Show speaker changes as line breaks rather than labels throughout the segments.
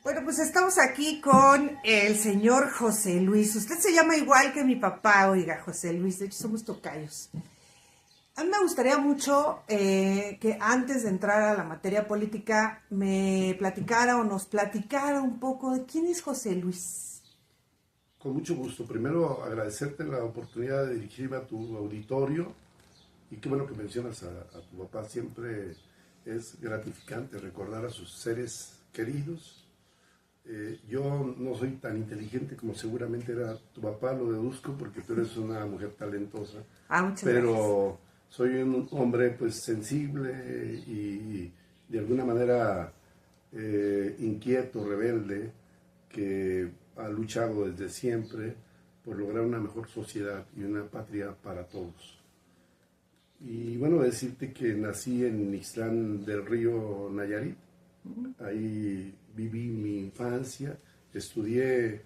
Bueno, pues estamos aquí con el señor José Luis. Usted se llama igual que mi papá, oiga, José Luis. De hecho, somos tocayos. A mí me gustaría mucho que antes de entrar a la materia política me platicara o nos platicara un poco de quién es José Luis.
Con mucho gusto. Primero, agradecerte la oportunidad de dirigirme a tu auditorio y qué bueno que mencionas a tu papá. Siempre es gratificante recordar a sus seres queridos. Yo no soy tan inteligente como seguramente era tu papá, lo deduzco porque tú eres una mujer talentosa,
Ah, muchas gracias.
pero soy un hombre pues sensible y de alguna manera inquieto, rebelde, que ha luchado desde siempre por lograr una mejor sociedad y una patria para todos. Y bueno, decirte que nací en Ixtlán del Río, Nayarit. Ahí viví mi infancia, estudié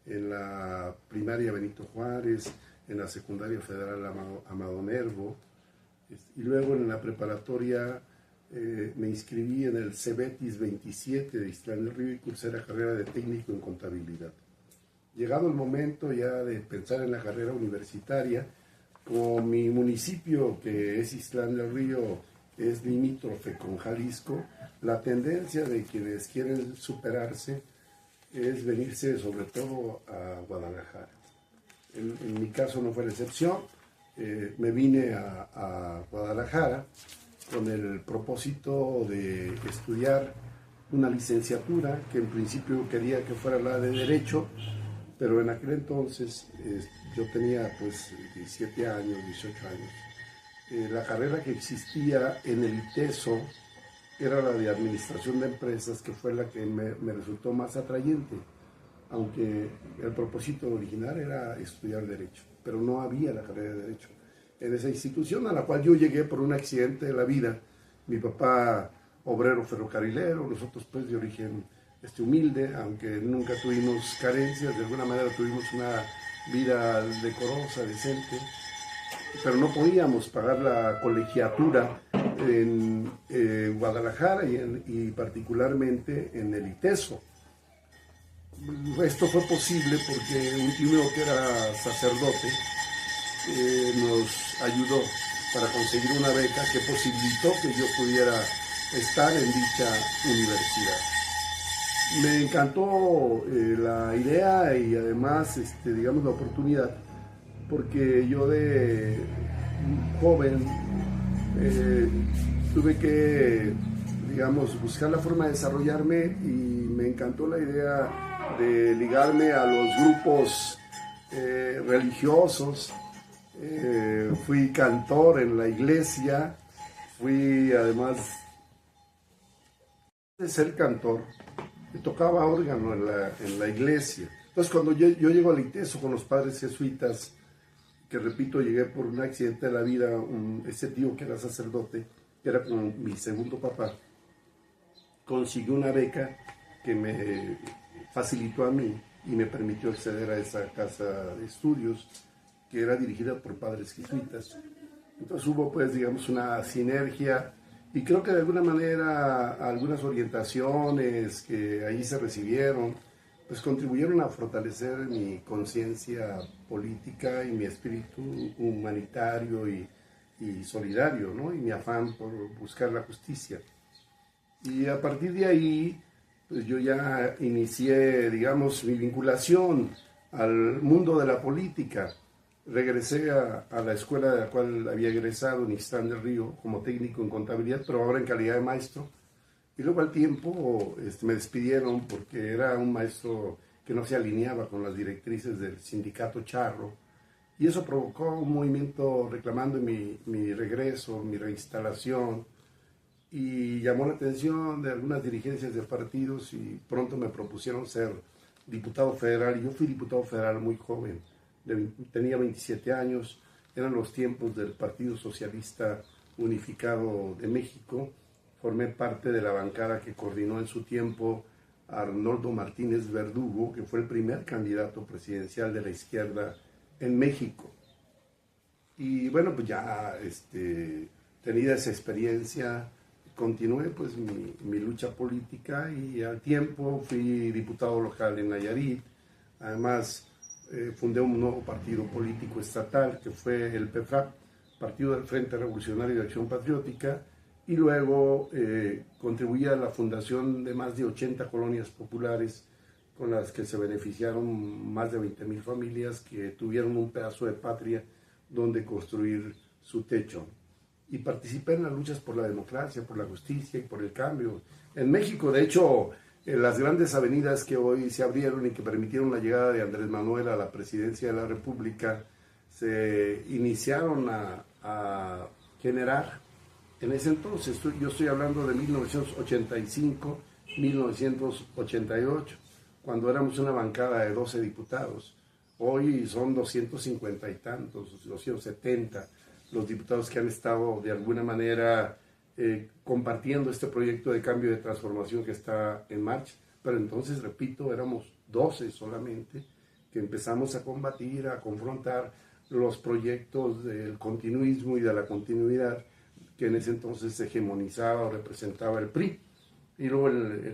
en la primaria Benito Juárez, en la secundaria federal Amado Nervo, y luego en la preparatoria me inscribí en el CEBETIS 27 de Ixtlán del Río y cursé la carrera de técnico en contabilidad. Llegado el momento ya de pensar en la carrera universitaria, como mi municipio, que es Ixtlán del Río, es limítrofe con Jalisco, la tendencia de quienes quieren superarse es venirse sobre todo a Guadalajara. En mi caso no fue la excepción. Me vine a Guadalajara con el propósito de estudiar una licenciatura que en principio quería que fuera la de Derecho, pero en aquel entonces yo tenía pues 17 años, 18 años. La carrera que existía en el ITESO era la de Administración de Empresas, que fue la que me resultó más atrayente, aunque el propósito original era estudiar Derecho, pero no había la carrera de Derecho en esa institución a la cual yo llegué por un accidente de la vida. Mi papá, obrero ferrocarrilero, nosotros pues de origen humilde, aunque nunca tuvimos carencias, de alguna manera tuvimos una vida decorosa, decente, pero no podíamos pagar la colegiatura en Guadalajara y particularmente en el ITESO. Esto fue posible porque un tío que era sacerdote nos ayudó para conseguir una beca que posibilitó que yo pudiera estar en dicha universidad. Me encantó la idea y además, digamos, la oportunidad, porque yo de joven eh, tuve que, digamos, buscar la forma de desarrollarme y me encantó la idea de ligarme a los grupos religiosos. Fui cantor en la iglesia, fui además de ser cantor, tocaba órgano en la iglesia. Entonces cuando yo llego al ITESO con los padres jesuitas, que repito, llegué por un accidente de la vida, ese tío que era sacerdote, que era como mi segundo papá, consiguió una beca que me facilitó a mí y me permitió acceder a esa casa de estudios que era dirigida por padres jesuitas. Entonces hubo pues digamos una sinergia y creo que de alguna manera algunas orientaciones que allí se recibieron pues contribuyeron a fortalecer mi conciencia política y mi espíritu humanitario y solidario, ¿no? Y mi afán por buscar la justicia. Y a partir de ahí, pues yo ya inicié, digamos, mi vinculación al mundo de la política. Regresé a la escuela de la cual había egresado en Ixtlán del Río como técnico en contabilidad, pero ahora en calidad de maestro. Y luego al tiempo me despidieron porque era un maestro que no se alineaba con las directrices del sindicato charro. Y eso provocó un movimiento reclamando mi regreso, mi reinstalación, y llamó la atención de algunas dirigencias de partidos y pronto me propusieron ser diputado federal. Y yo fui diputado federal muy joven, tenía 27 años, eran los tiempos del Partido Socialista Unificado de México. Formé parte de la bancada que coordinó en su tiempo a Arnoldo Martínez Verdugo, que fue el primer candidato presidencial de la izquierda en México. Y bueno, pues ya tenida esa experiencia, continué pues mi lucha política y al tiempo fui diputado local en Nayarit. Además, fundé un nuevo partido político estatal que fue el PEFRAP, Partido del Frente Revolucionario de Acción Patriótica, y luego contribuí a la fundación de más de 80 colonias populares con las que se beneficiaron más de 20,000 familias que tuvieron un pedazo de patria donde construir su techo. Y participé en las luchas por la democracia, por la justicia y por el cambio. En México, de hecho, las grandes avenidas que hoy se abrieron y que permitieron la llegada de Andrés Manuel a la presidencia de la República se iniciaron a generar. En ese entonces, yo estoy hablando de 1985, 1988, cuando éramos una bancada de 12 diputados. Hoy son 250 y tantos, 270 los diputados que han estado de alguna manera compartiendo este proyecto de cambio y de transformación que está en marcha. Pero entonces, repito, éramos 12 solamente que empezamos a combatir, a confrontar los proyectos del continuismo y de la continuidad que en ese entonces hegemonizaba o representaba el PRI. Y luego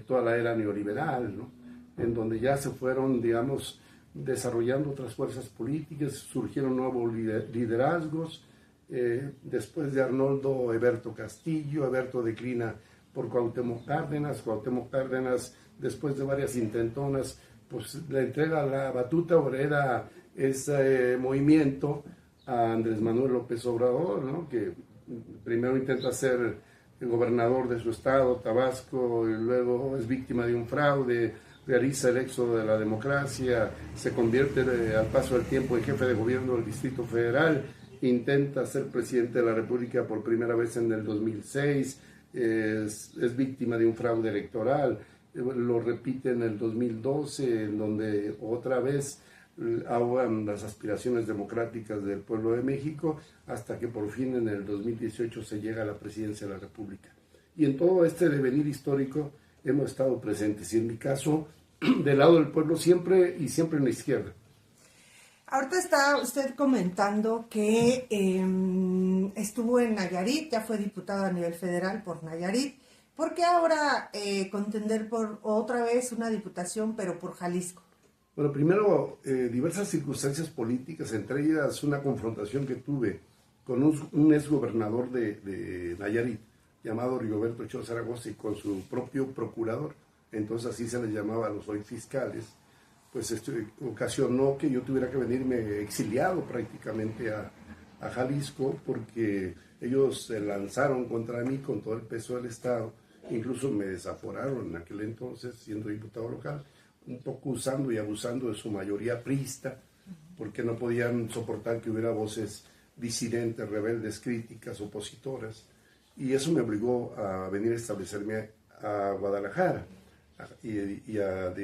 toda la era neoliberal, ¿no? En donde ya se fueron, digamos, desarrollando otras fuerzas políticas, surgieron nuevos liderazgos. Después de Arnoldo, Eberto Castillo, Eberto declina por Cuauhtémoc Cárdenas, después de varias intentonas, pues le entrega la batuta o hereda ese movimiento a Andrés Manuel López Obrador, ¿no? Que primero intenta ser el gobernador de su estado, Tabasco, y luego es víctima de un fraude, realiza el éxodo de la democracia, se convierte al paso del tiempo en jefe de gobierno del Distrito Federal, intenta ser presidente de la República por primera vez en el 2006, es víctima de un fraude electoral, lo repite en el 2012, en donde otra vez ahogan las aspiraciones democráticas del pueblo de México, hasta que por fin en el 2018 se llega a la presidencia de la República. Y en todo este devenir histórico hemos estado presentes, y en mi caso, del lado del pueblo siempre y siempre en la izquierda.
Ahorita está usted comentando que estuvo en Nayarit, ya fue diputado a nivel federal por Nayarit. ¿Por qué ahora contender por otra vez una diputación, pero por Jalisco?
Bueno, primero, diversas circunstancias políticas, entre ellas una confrontación que tuve con un exgobernador de Nayarit, llamado Rigoberto Ochoa Zaragoza, y con su propio procurador, entonces así se les llamaba a los hoy fiscales. Pues esto ocasionó que yo tuviera que venirme exiliado prácticamente a Jalisco, porque ellos se lanzaron contra mí con todo el peso del Estado, incluso me desaforaron en aquel entonces, siendo diputado local, un poco usando y abusando de su mayoría priista, porque no podían soportar que hubiera voces disidentes, rebeldes, críticas, opositoras, y eso me obligó a venir a establecerme a Guadalajara y a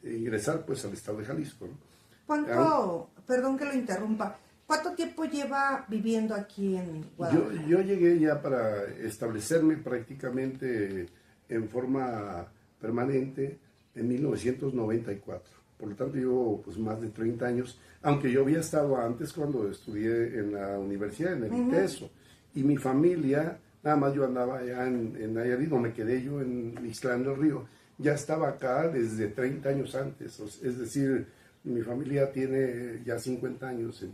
ingresar pues al estado de Jalisco, ¿no?
Perdón que lo interrumpa, ¿cuánto tiempo lleva viviendo aquí en Guadalajara?
Yo llegué ya para establecerme prácticamente en forma permanente en 1994. Por lo tanto, llevo pues más de 30 años, aunque yo había estado antes cuando estudié en la universidad, en el ITESO, y mi familia, nada más yo andaba allá en Nayarit, no me quedé yo en Ixtlán del Río, ya estaba acá desde 30 años antes, es decir, mi familia tiene ya 50 años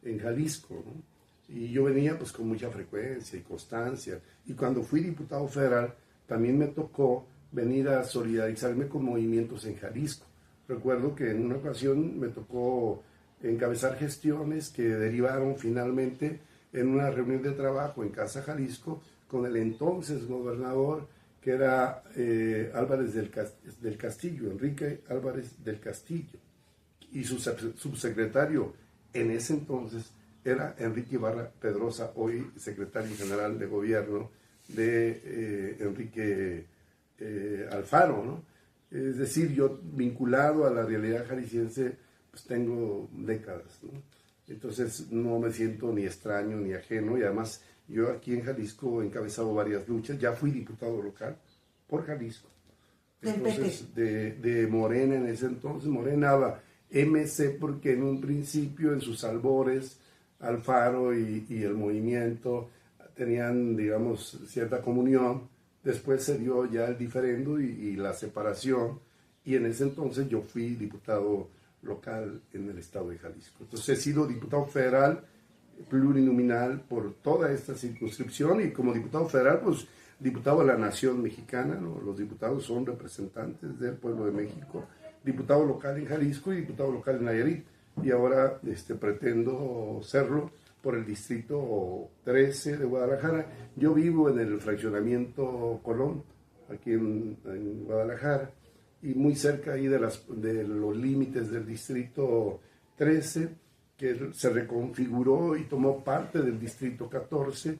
en Jalisco, ¿no? Y yo venía pues con mucha frecuencia y constancia, y cuando fui diputado federal también me tocó venir a solidarizarme con movimientos en Jalisco. Recuerdo que en una ocasión me tocó encabezar gestiones que derivaron finalmente en una reunión de trabajo en Casa Jalisco con el entonces gobernador, que era Álvarez del Castillo, Enrique Álvarez del Castillo, y su subsecretario en ese entonces era Enrique Ibarra Pedrosa, hoy secretario general de gobierno de Enrique Alfaro, ¿no? Es decir, yo vinculado a la realidad jalisciense, pues tengo décadas, ¿no? Entonces no me siento ni extraño ni ajeno, y además yo aquí en Jalisco he encabezado varias luchas, ya fui diputado local por Jalisco. Entonces, de Morena en ese entonces, Morena MC, porque en un principio, en sus albores, Alfaro y el movimiento tenían, digamos, cierta comunión, Después se dio ya el diferendo y la separación, y en ese entonces yo fui diputado local en el estado de Jalisco. Entonces he sido diputado federal plurinominal por toda esta circunscripción, y como diputado federal, pues diputado de la nación mexicana, ¿no? Los diputados son representantes del pueblo de México, diputado local en Jalisco y diputado local en Nayarit, y ahora pretendo serlo por el distrito 13 de Guadalajara. Yo vivo en el fraccionamiento Colón, aquí en Guadalajara, y muy cerca ahí de los límites del distrito 13, que se reconfiguró y tomó parte del distrito 14,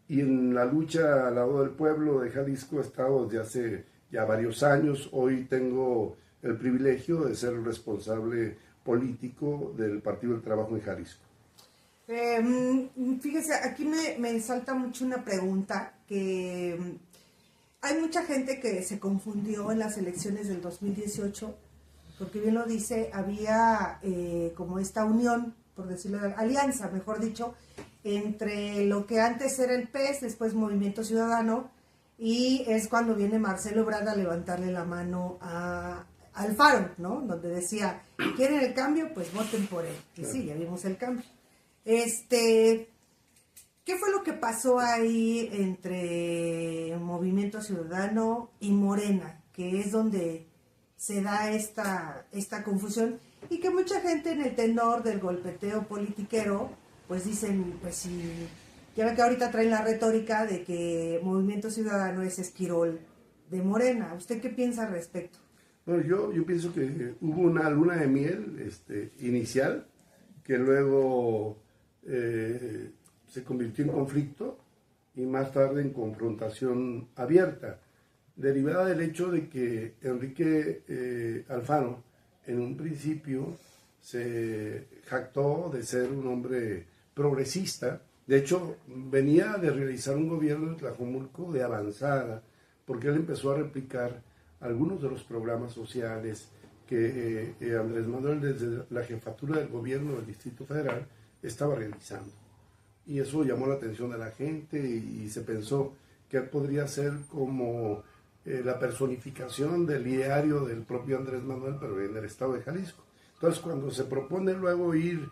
y en la lucha al lado del pueblo de Jalisco he estado desde hace ya varios años. Hoy tengo el privilegio de ser el responsable político del Partido del Trabajo en Jalisco.
Fíjese, aquí me salta mucho una pregunta, que hay mucha gente que se confundió en las elecciones del 2018, porque bien lo dice, había como esta unión, por decirlo, alianza, mejor dicho, entre lo que antes era el PES, después Movimiento Ciudadano, y es cuando viene Marcelo Ebrard a levantarle la mano a Alfaro, ¿no? Donde decía, ¿quieren el cambio? Pues voten por él. Y sí, ya vimos el cambio. ¿Qué fue lo que pasó ahí entre Movimiento Ciudadano y Morena? Que es donde se da esta confusión, y que mucha gente en el tenor del golpeteo politiquero, pues dicen, pues si, ya ven que ahorita traen la retórica de que Movimiento Ciudadano es Esquirol de Morena. ¿Usted qué piensa al respecto?
Bueno, yo pienso que hubo una luna de miel inicial, que luego se convirtió en conflicto y más tarde en confrontación abierta, derivada del hecho de que Enrique Alfaro en un principio se jactó de ser un hombre progresista. De hecho, venía de realizar un gobierno en Tlajomulco de avanzada, porque él empezó a replicar algunos de los programas sociales que Andrés Manuel, desde la jefatura del gobierno del Distrito Federal, estaba realizando. Y eso llamó la atención de la gente, y se pensó que él podría ser como la personificación del ideario del propio Andrés Manuel, pero en el estado de Jalisco. Entonces, cuando se propone luego ir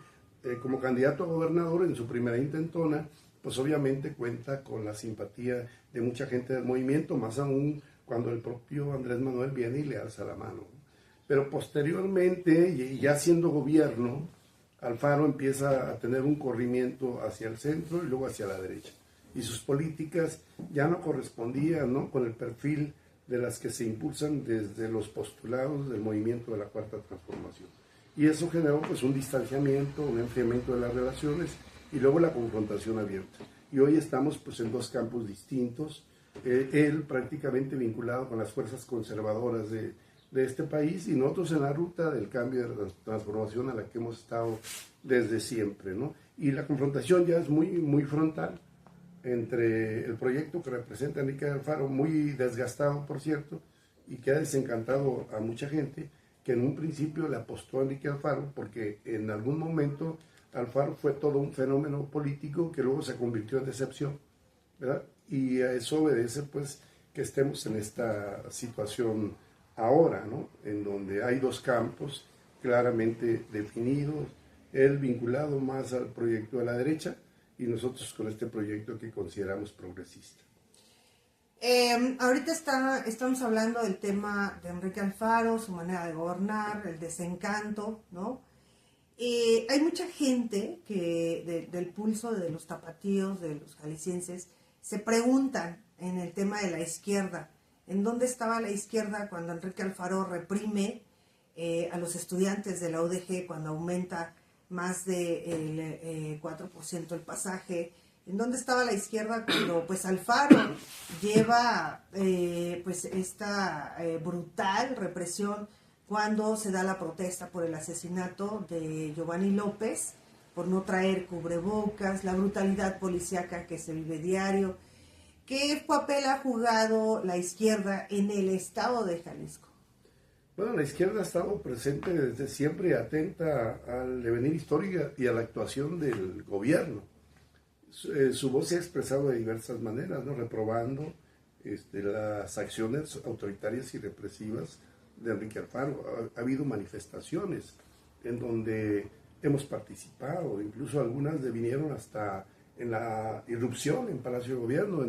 como candidato a gobernador en su primera intentona, pues obviamente cuenta con la simpatía de mucha gente del movimiento, más aún cuando el propio Andrés Manuel viene y le alza la mano. Pero posteriormente, y ya siendo gobierno, Alfaro empieza a tener un corrimiento hacia el centro y luego hacia la derecha. Y sus políticas ya no correspondían, ¿no?, con el perfil de las que se impulsan desde los postulados del movimiento de la Cuarta Transformación. Y eso generó pues un distanciamiento, un enfriamiento de las relaciones y luego la confrontación abierta. Y hoy estamos pues en dos campos distintos, él prácticamente vinculado con las fuerzas conservadoras de este país, y nosotros en la ruta del cambio, de la transformación a la que hemos estado desde siempre, ¿no? Y la confrontación ya es muy, muy frontal entre el proyecto que representa Enrique Alfaro, muy desgastado por cierto, y que ha desencantado a mucha gente, que en un principio le apostó a Enrique Alfaro, porque en algún momento Alfaro fue todo un fenómeno político que luego se convirtió en decepción, ¿verdad? Y a eso obedece pues que estemos en esta situación ahora, ¿no?, en donde hay dos campos claramente definidos, él vinculado más al proyecto de la derecha y nosotros con este proyecto que consideramos progresista.
Ahorita estamos hablando del tema de Enrique Alfaro, su manera de gobernar, el desencanto, ¿no? Hay mucha gente que del pulso de los tapatíos, de los jaliscienses, se preguntan en el tema de la izquierda, ¿en dónde estaba la izquierda cuando Enrique Alfaro reprime a los estudiantes de la UDG, cuando aumenta más del 4% el pasaje? ¿En dónde estaba la izquierda cuando pues Alfaro lleva pues esta brutal represión cuando se da la protesta por el asesinato de Giovanni López por no traer cubrebocas, la brutalidad policíaca que se vive diario? ¿Qué papel ha jugado la izquierda en el estado de Jalisco?
Bueno, la izquierda ha estado presente desde siempre, atenta al devenir histórico y a la actuación del gobierno. Su voz se ha expresado de diversas maneras, ¿no?, reprobando las acciones autoritarias y represivas de Enrique Alfaro. Ha habido manifestaciones en donde hemos participado, incluso algunas devinieron hasta en la irrupción en Palacio de Gobierno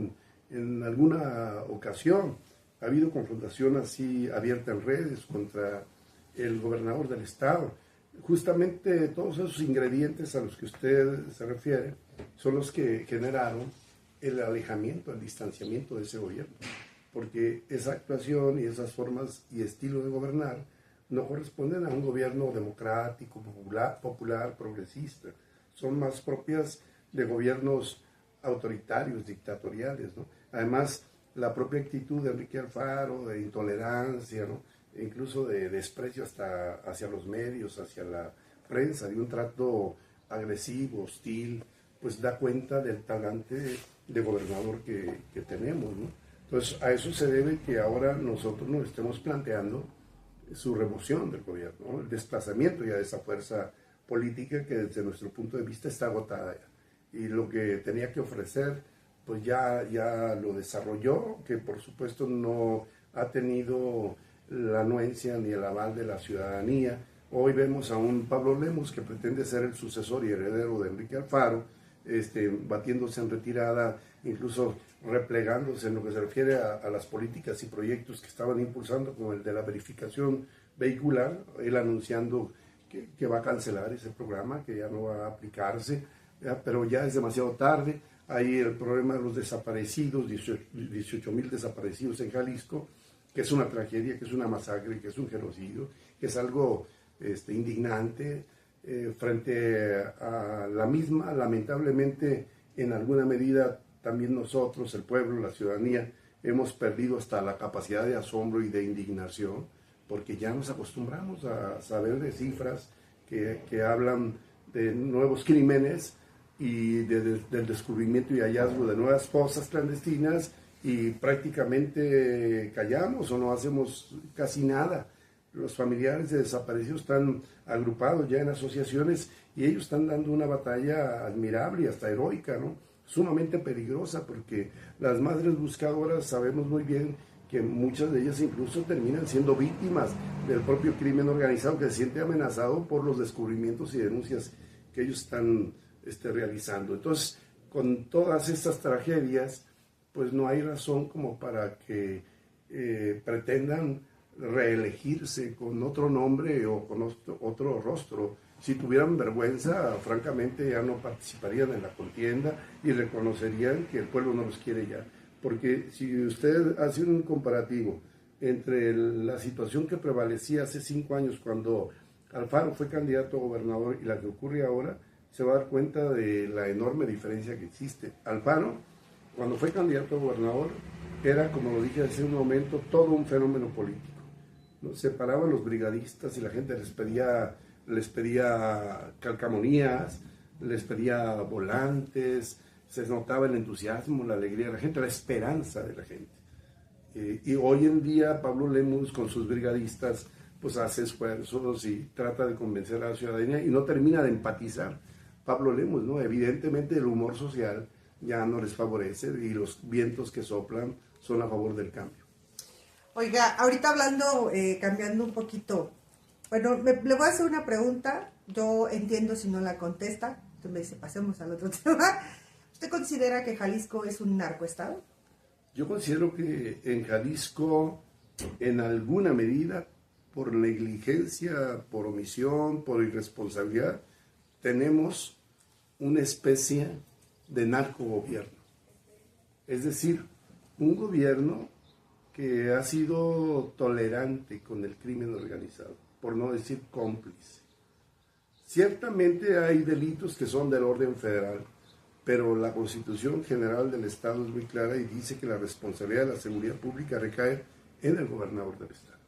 en alguna ocasión. Ha habido confrontación así abierta en redes contra el gobernador del estado. Justamente todos esos ingredientes a los que usted se refiere son los que generaron el alejamiento, el distanciamiento de ese gobierno, porque esa actuación y esas formas y estilo de gobernar no corresponden a un gobierno democrático, popular, progresista, son más propias de gobiernos autoritarios, dictatoriales, ¿no? Además, la propia actitud de Enrique Alfaro, de intolerancia, ¿no? E incluso de desprecio hasta hacia los medios, hacia la prensa, de un trato agresivo, hostil, pues da cuenta del talante de gobernador que tenemos, ¿no? Entonces, a eso se debe que ahora nosotros nos estemos planteando su remoción del gobierno, ¿no? El desplazamiento ya de esa fuerza política que desde nuestro punto de vista está agotada ya. Y lo que tenía que ofrecer, pues ya lo desarrolló, que por supuesto no ha tenido la anuencia ni el aval de la ciudadanía. Hoy vemos a un Pablo Lemus que pretende ser el sucesor y heredero de Enrique Alfaro, batiéndose en retirada, incluso replegándose en lo que se refiere a las políticas y proyectos que estaban impulsando, como el de la verificación vehicular, él anunciando que va a cancelar ese programa, que ya no va a aplicarse, ¿ya? Pero ya es demasiado tarde. Hay el problema de los desaparecidos, 18,000 desaparecidos en Jalisco, que es una tragedia, que es una masacre, que es un genocidio, que es algo indignante, frente a la misma, lamentablemente, en alguna medida, también nosotros, el pueblo, la ciudadanía, hemos perdido hasta la capacidad de asombro y de indignación, porque ya nos acostumbramos a saber de cifras que hablan de nuevos crímenes y del descubrimiento y hallazgo de nuevas fosas clandestinas, y prácticamente callamos o no hacemos casi nada. Los familiares de desaparecidos están agrupados ya en asociaciones y ellos están dando una batalla admirable y hasta heroica, ¿no? Sumamente peligrosa, porque las madres buscadoras sabemos muy bien que muchas de ellas incluso terminan siendo víctimas del propio crimen organizado, que se siente amenazado por los descubrimientos y denuncias que ellos están realizando. Entonces, con todas estas tragedias, pues no hay razón como para que pretendan reelegirse con otro nombre o con otro rostro. Si tuvieran vergüenza, francamente ya no participarían en la contienda y reconocerían que el pueblo no los quiere ya. Porque si usted hace un comparativo entre la situación que prevalecía hace 5 años cuando Alfaro fue candidato a gobernador y la que ocurre ahora, se va a dar cuenta de la enorme diferencia que existe. Alfaro, cuando fue candidato a gobernador, era, como lo dije hace un momento, todo un fenómeno político, ¿no? Separaban los brigadistas y la gente les pedía calcamonías, les pedía volantes, se notaba el entusiasmo, la alegría de la gente, la esperanza de la gente. Y hoy en día Pablo Lemus con sus brigadistas pues hace esfuerzos y trata de convencer a la ciudadanía y no termina de empatizar. Pablo Lemus, ¿no? Evidentemente el humor social ya no les favorece y los vientos que soplan son a favor del cambio.
Oiga, ahorita hablando, cambiando un poquito, bueno, le voy a hacer una pregunta, yo entiendo si no la contesta, usted me dice, pasemos al otro tema. ¿Usted considera que Jalisco es un narcoestado?
Yo considero que en Jalisco, en alguna medida, por negligencia, por omisión, por irresponsabilidad, tenemos una especie de narcogobierno. Es decir, un gobierno que ha sido tolerante con el crimen organizado, por no decir cómplice. Ciertamente hay delitos que son del orden federal, pero la Constitución General del Estado es muy clara y dice que la responsabilidad de la seguridad pública recae en el gobernador del Estado.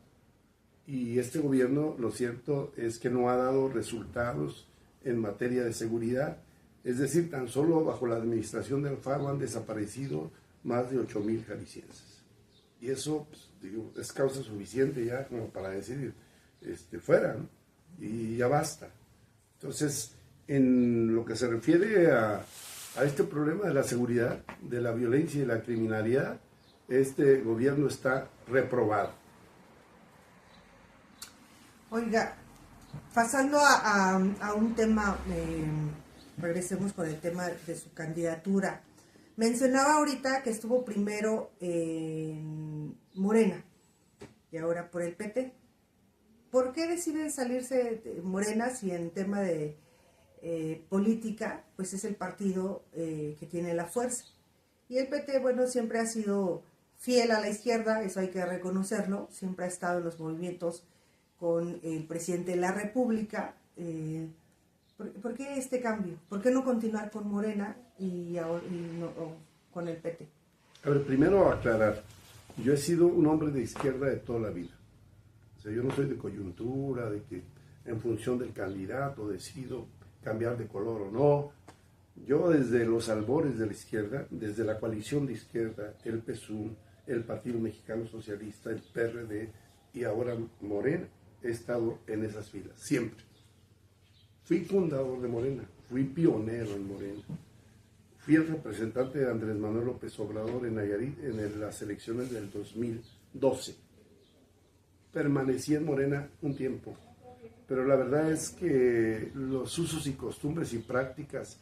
Y este gobierno, lo cierto es que no ha dado resultados en materia de seguridad. Es decir, tan solo bajo la administración de Alfaro han desaparecido más de 8,000 jaliscienses. Y eso, pues, digo, es causa suficiente ya como para decir, fuera, ¿no? Y ya basta. Entonces, en lo que se refiere a este problema de la seguridad, de la violencia y de la criminalidad, este gobierno está reprobado.
Oiga, pasando a un tema, regresemos con el tema de su candidatura. Mencionaba ahorita que estuvo primero en Morena y ahora por el PT. ¿Por qué decide salirse de Morena si en tema de política, pues es el partido que tiene la fuerza? Y el PT, bueno, siempre ha sido fiel a la izquierda, eso hay que reconocerlo, siempre ha estado en los movimientos con el presidente de la República. ¿Por qué este cambio? ¿Por qué no continuar con Morena y no, con el PT?
A ver, primero aclarar, yo he sido un hombre de izquierda de toda la vida. O sea, yo no soy de coyuntura, de que en función del candidato decido cambiar de color o no. Yo desde los albores de la izquierda, desde la coalición de izquierda, el PSUV, el Partido Mexicano Socialista, el PRD y ahora Morena, he estado en esas filas, siempre. Fui fundador de Morena, fui pionero en Morena. Fui el representante de Andrés Manuel López Obrador en Nayarit en las elecciones del 2012. Permanecí en Morena un tiempo, pero la verdad es que los usos y costumbres y prácticas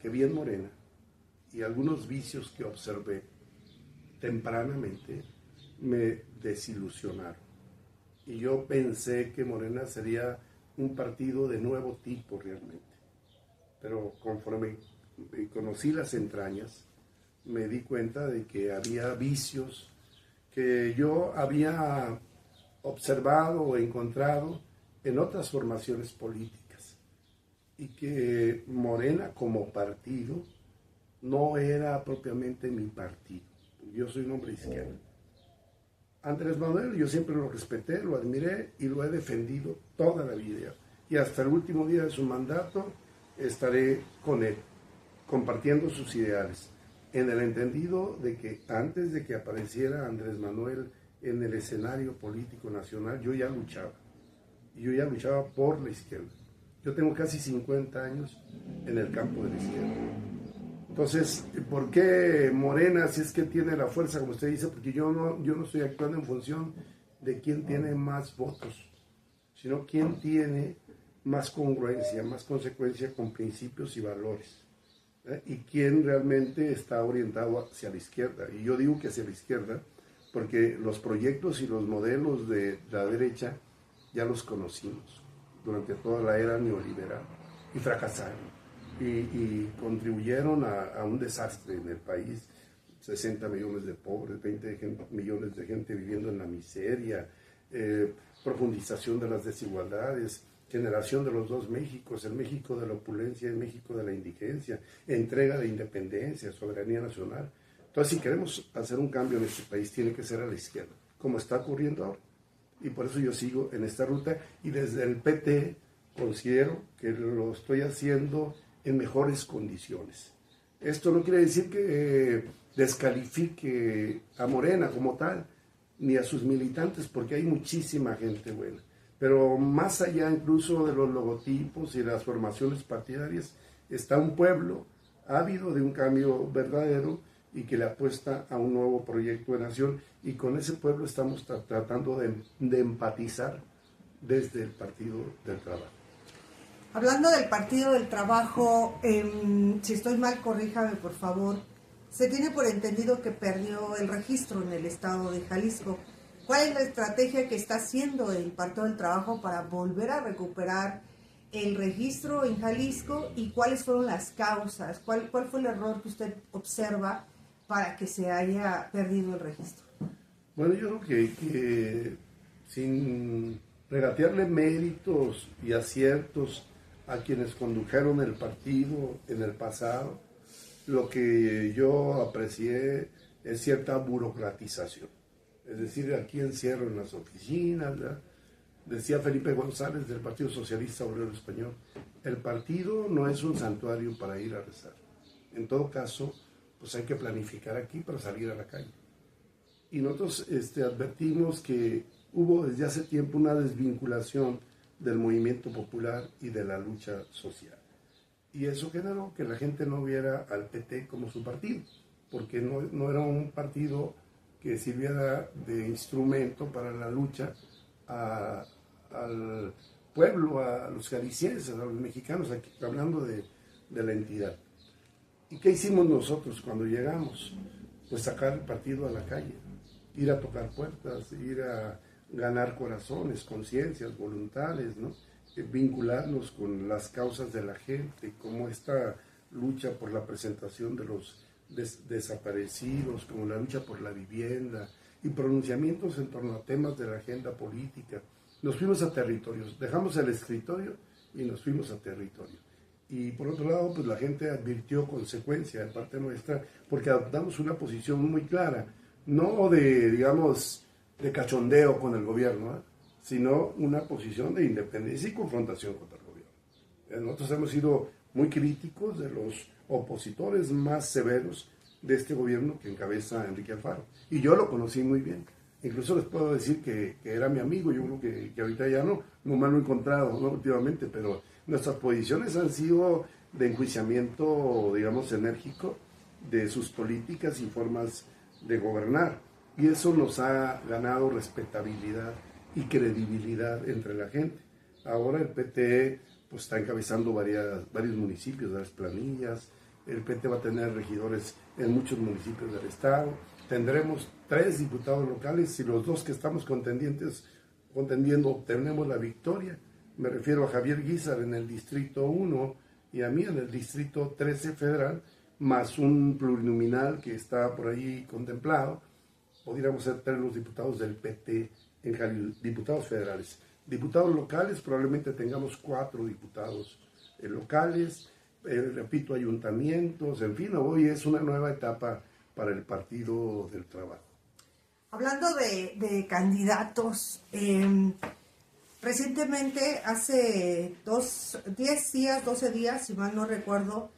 que vi en Morena y algunos vicios que observé tempranamente me desilusionaron. Y yo pensé que Morena sería un partido de nuevo tipo realmente. Pero conforme conocí las entrañas, me di cuenta de que había vicios que yo había observado o encontrado en otras formaciones políticas y que Morena como partido no era propiamente mi partido. Yo soy un hombre de izquierda. Andrés Manuel, yo siempre lo respeté, lo admiré y lo he defendido toda la vida. Y hasta el último día de su mandato estaré con él, compartiendo sus ideales, en el entendido de que antes de que apareciera Andrés Manuel en el escenario político nacional, yo ya luchaba. Y yo ya luchaba por la izquierda. Yo tengo casi 50 años en el campo de la izquierda. Entonces, ¿por qué Morena, si es que tiene la fuerza, como usted dice? Porque yo no estoy actuando en función de quién tiene más votos, sino quién tiene más congruencia, más consecuencia con principios y valores, y quién realmente está orientado hacia la izquierda. Y yo digo que hacia la izquierda porque los proyectos y los modelos de la derecha ya los conocimos durante toda la era neoliberal y fracasaron. Y contribuyeron a un desastre en el país, 60 millones de pobres, 20 millones de gente viviendo en la miseria, profundización de las desigualdades, generación de los dos Méxicos, el México de la opulencia y el México de la indigencia, entrega de independencia, soberanía nacional. Entonces, si queremos hacer un cambio en este país, tiene que ser a la izquierda, como está ocurriendo ahora. Y por eso yo sigo en esta ruta y desde el PT considero que lo estoy haciendo en mejores condiciones. Esto no quiere decir que descalifique a Morena como tal, ni a sus militantes, porque hay muchísima gente buena. Pero más allá incluso de los logotipos y las formaciones partidarias, está un pueblo ávido de un cambio verdadero y que le apuesta a un nuevo proyecto de nación, y con ese pueblo estamos tratando de empatizar desde el Partido del Trabajo.
Hablando del Partido del Trabajo, si estoy mal, corríjame por favor. Se tiene por entendido que perdió el registro en el estado de Jalisco. ¿Cuál es la estrategia que está haciendo el Partido del Trabajo para volver a recuperar el registro en Jalisco y cuáles fueron las causas? ¿Cuál fue el error que usted observa para que se haya perdido el registro?
Bueno, yo creo que sin regatearle méritos y aciertos a quienes condujeron el partido en el pasado, lo que yo aprecié es cierta burocratización. Es decir, aquí encierro en las oficinas, ¿verdad? Decía Felipe González del Partido Socialista Obrero Español, el partido no es un santuario para ir a rezar. En todo caso, pues hay que planificar aquí para salir a la calle. Y nosotros advertimos que hubo desde hace tiempo una desvinculación del movimiento popular y de la lucha social. Y eso generó que la gente no viera al PT como su partido, porque no era un partido que sirviera de instrumento para la lucha al pueblo, a los jaliscienses, a los mexicanos, aquí, hablando de la entidad. ¿Y qué hicimos nosotros cuando llegamos? Pues sacar el partido a la calle, ir a tocar puertas, ir a ganar corazones, conciencias, voluntades, ¿no? Vincularnos con las causas de la gente, como esta lucha por la presentación de los desaparecidos, como la lucha por la vivienda y pronunciamientos en torno a temas de la agenda política. Nos fuimos a territorios, dejamos el escritorio y nos fuimos a territorio. Y por otro lado, pues la gente advirtió consecuencia de parte nuestra, porque adoptamos una posición muy clara, no de, digamos, de cachondeo con el gobierno, ¿eh? Sino una posición de independencia y confrontación contra el gobierno. Nosotros hemos sido muy críticos de los opositores más severos de este gobierno que encabeza Enrique Alfaro. Y yo lo conocí muy bien. Incluso les puedo decir que era mi amigo. Yo creo que ahorita ya no me lo he encontrado, ¿no? Últimamente, pero nuestras posiciones han sido de enjuiciamiento, digamos, enérgico de sus políticas y formas de gobernar. Y eso nos ha ganado respetabilidad y credibilidad entre la gente. Ahora el PT pues, está encabezando varios municipios de las planillas. El PT va a tener regidores en muchos municipios del estado. Tendremos 3 diputados locales y los 2 que estamos contendiendo obtenemos la victoria. Me refiero a Javier Guízar en el Distrito 1 y a mí en el Distrito 13 federal, más un plurinominal que está por ahí contemplado. Podríamos ser 3 los diputados del PT en Jalisco, diputados federales. Diputados locales, probablemente tengamos 4 diputados locales, repito, ayuntamientos, en fin, hoy es una nueva etapa para el Partido del Trabajo.
Hablando de candidatos, recientemente, hace 10 días, 12 días, si mal no recuerdo,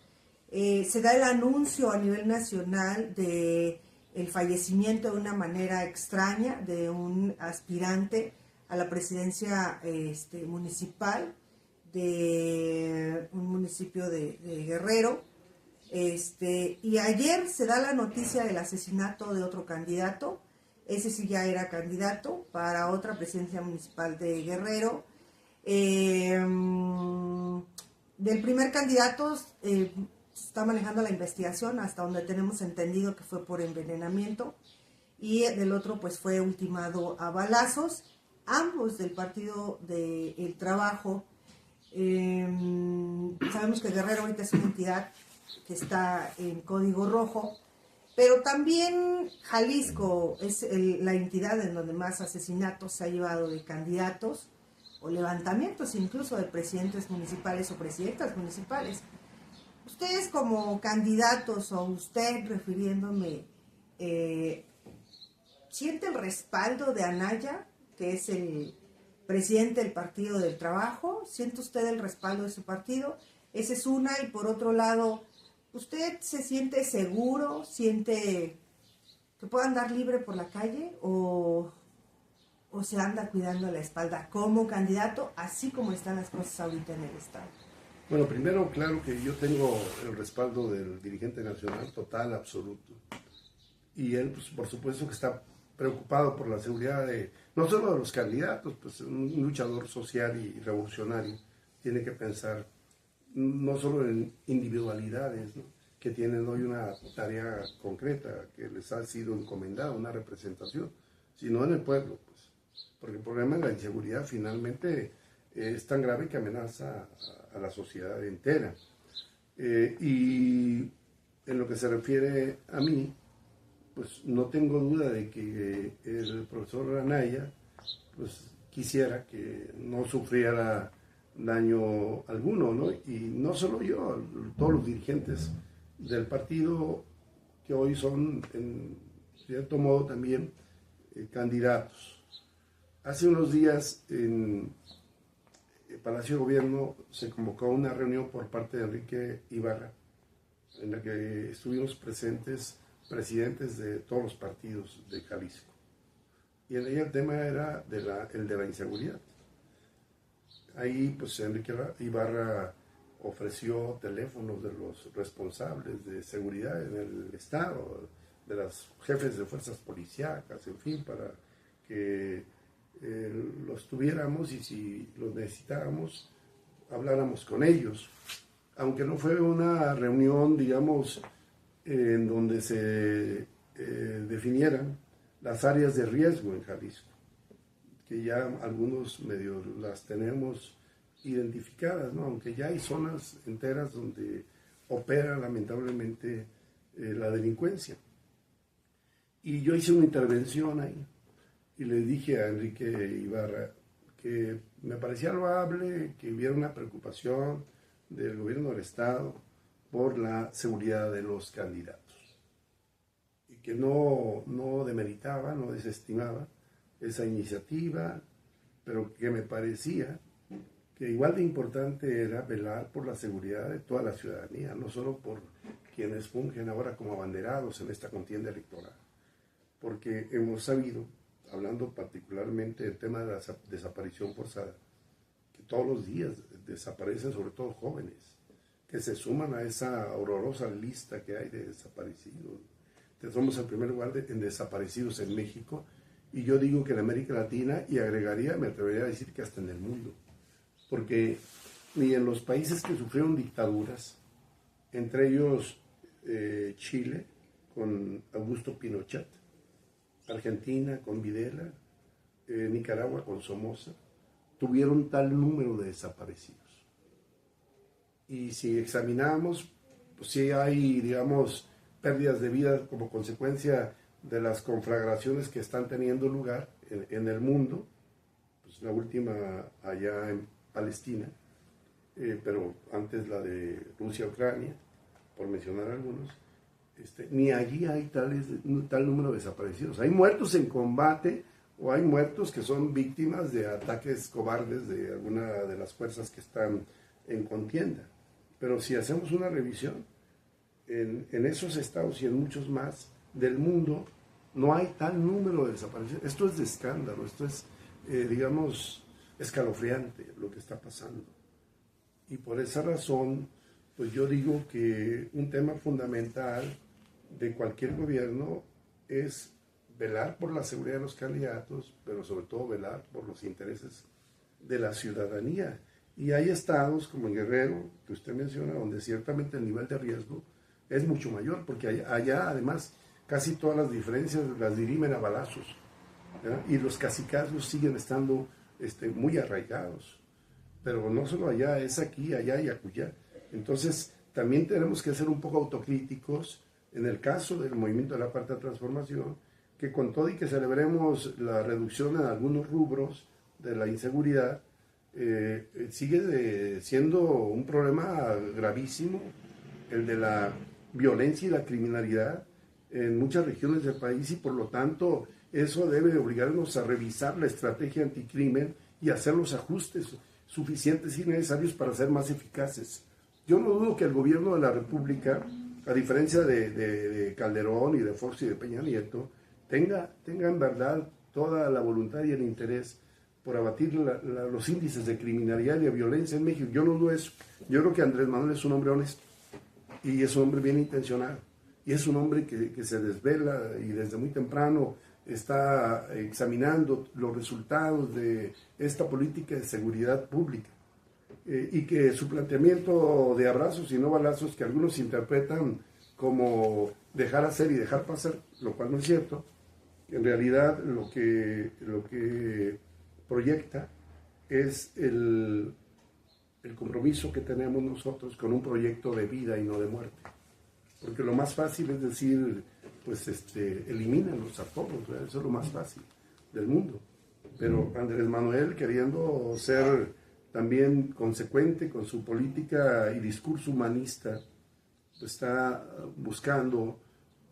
se da el anuncio a nivel nacional de el fallecimiento de una manera extraña de un aspirante a la presidencia municipal de un municipio de Guerrero. Y ayer se da la noticia del asesinato de otro candidato. Ese sí ya era candidato para otra presidencia municipal de Guerrero. Del primer candidato se está manejando la investigación, hasta donde tenemos entendido que fue por envenenamiento, y del otro pues fue ultimado a balazos, ambos del Partido del Trabajo. Sabemos que Guerrero ahorita es una entidad que está en código rojo, pero también Jalisco es la entidad en donde más asesinatos se ha llevado de candidatos o levantamientos incluso de presidentes municipales o presidentas municipales. Ustedes como candidatos, o usted refiriéndome, ¿siente el respaldo de Anaya, que es el presidente del Partido del Trabajo? ¿Siente usted el respaldo de su partido? Esa es una. Y por otro lado, ¿usted se siente seguro? ¿Siente que puede andar libre por la calle? ¿O se anda cuidando la espalda como candidato, así como están las cosas ahorita en el estado?
Bueno, primero, claro que yo tengo el respaldo del dirigente nacional total, absoluto. Y él, pues, por supuesto que está preocupado por la seguridad no solo de los candidatos, pues un luchador social y revolucionario tiene que pensar no solo en individualidades, ¿no?, que tienen hoy una tarea concreta que les ha sido encomendada, una representación, sino en el pueblo, pues, porque el problema de la inseguridad finalmente es tan grave que amenaza a la sociedad entera. Y en lo que se refiere a mí, pues no tengo duda de que el profesor Anaya pues quisiera que no sufriera daño alguno, ¿no? Y no solo yo, todos los dirigentes del partido que hoy son en cierto modo también candidatos. Hace unos días en el Palacio de Gobierno se convocó una reunión por parte de Enrique Ibarra, en la que estuvimos presentes presidentes de todos los partidos de Jalisco. Y en ella el tema era el de la inseguridad. Ahí pues Enrique Ibarra ofreció teléfonos de los responsables de seguridad en el estado, de los jefes de fuerzas policíacas, en fin, para que los tuviéramos y si los necesitábamos, habláramos con ellos. Aunque no fue una reunión, digamos, en donde se definieran las áreas de riesgo en Jalisco, que ya algunos medios las tenemos identificadas, ¿no? Aunque ya hay zonas enteras donde opera lamentablemente la delincuencia. Y yo hice una intervención ahí y le dije a Enrique Ibarra que me parecía loable que hubiera una preocupación del gobierno del Estado por la seguridad de los candidatos y que no demeritaba, no desestimaba esa iniciativa, pero que me parecía que igual de importante era velar por la seguridad de toda la ciudadanía, no solo por quienes fungen ahora como abanderados en esta contienda electoral, porque hemos sabido, hablando particularmente del tema de la desaparición forzada, que todos los días desaparecen sobre todo jóvenes, que se suman a esa horrorosa lista que hay de desaparecidos. Somos el primer lugar en desaparecidos en México, y yo digo que en América Latina, y agregaría, me atrevería a decir que hasta en el mundo, porque ni en los países que sufrieron dictaduras, entre ellos Chile con Augusto Pinochet, Argentina con Videla, Nicaragua con Somoza, tuvieron tal número de desaparecidos. Y si examinamos, pues sí hay, digamos, pérdidas de vida como consecuencia de las conflagraciones que están teniendo lugar en el mundo, pues la última allá en Palestina, pero antes la de Rusia-Ucrania, por mencionar algunos, ni allí hay tal número de desaparecidos. Hay muertos en combate o hay muertos que son víctimas de ataques cobardes de alguna de las fuerzas que están en contienda. Pero si hacemos una revisión, en esos estados y en muchos más del mundo, no hay tal número de desaparecidos. Esto es de escándalo, esto es, digamos, escalofriante lo que está pasando. Y por esa razón, pues yo digo que un tema fundamental de cualquier gobierno es velar por la seguridad de los candidatos, pero sobre todo velar por los intereses de la ciudadanía. Y hay estados como en Guerrero, que usted menciona, donde ciertamente el nivel de riesgo es mucho mayor, porque allá además casi todas las diferencias las dirimen a balazos, ¿verdad? Y los cacicazgos siguen estando muy arraigados. Pero no solo allá, es aquí, allá y acullá. Entonces, también tenemos que ser un poco autocríticos en el caso del movimiento de la Cuarta Transformación, que con todo y que celebremos la reducción en algunos rubros de la inseguridad, sigue siendo un problema gravísimo el de la violencia y la criminalidad en muchas regiones del país, y por lo tanto eso debe obligarnos a revisar la estrategia anticrimen y hacer los ajustes suficientes y necesarios para ser más eficaces. Yo no dudo que el gobierno de la República, a diferencia de Calderón y de Fox y de Peña Nieto, tenga en verdad toda la voluntad y el interés por abatir los índices de criminalidad y de violencia en México. Yo no dudo eso. Yo creo que Andrés Manuel es un hombre honesto y es un hombre bien intencionado y es un hombre que se desvela y desde muy temprano está examinando los resultados de esta política de seguridad pública, y que su planteamiento de abrazos y no balazos, que algunos interpretan como dejar hacer y dejar pasar, lo cual no es cierto, en realidad lo que proyecta es el compromiso que tenemos nosotros con un proyecto de vida y no de muerte. Porque lo más fácil es decir, pues elimínalos a todos, ¿verdad? Eso es lo más fácil del mundo. Pero Andrés Manuel, queriendo ser también consecuente con su política y discurso humanista, pues está buscando,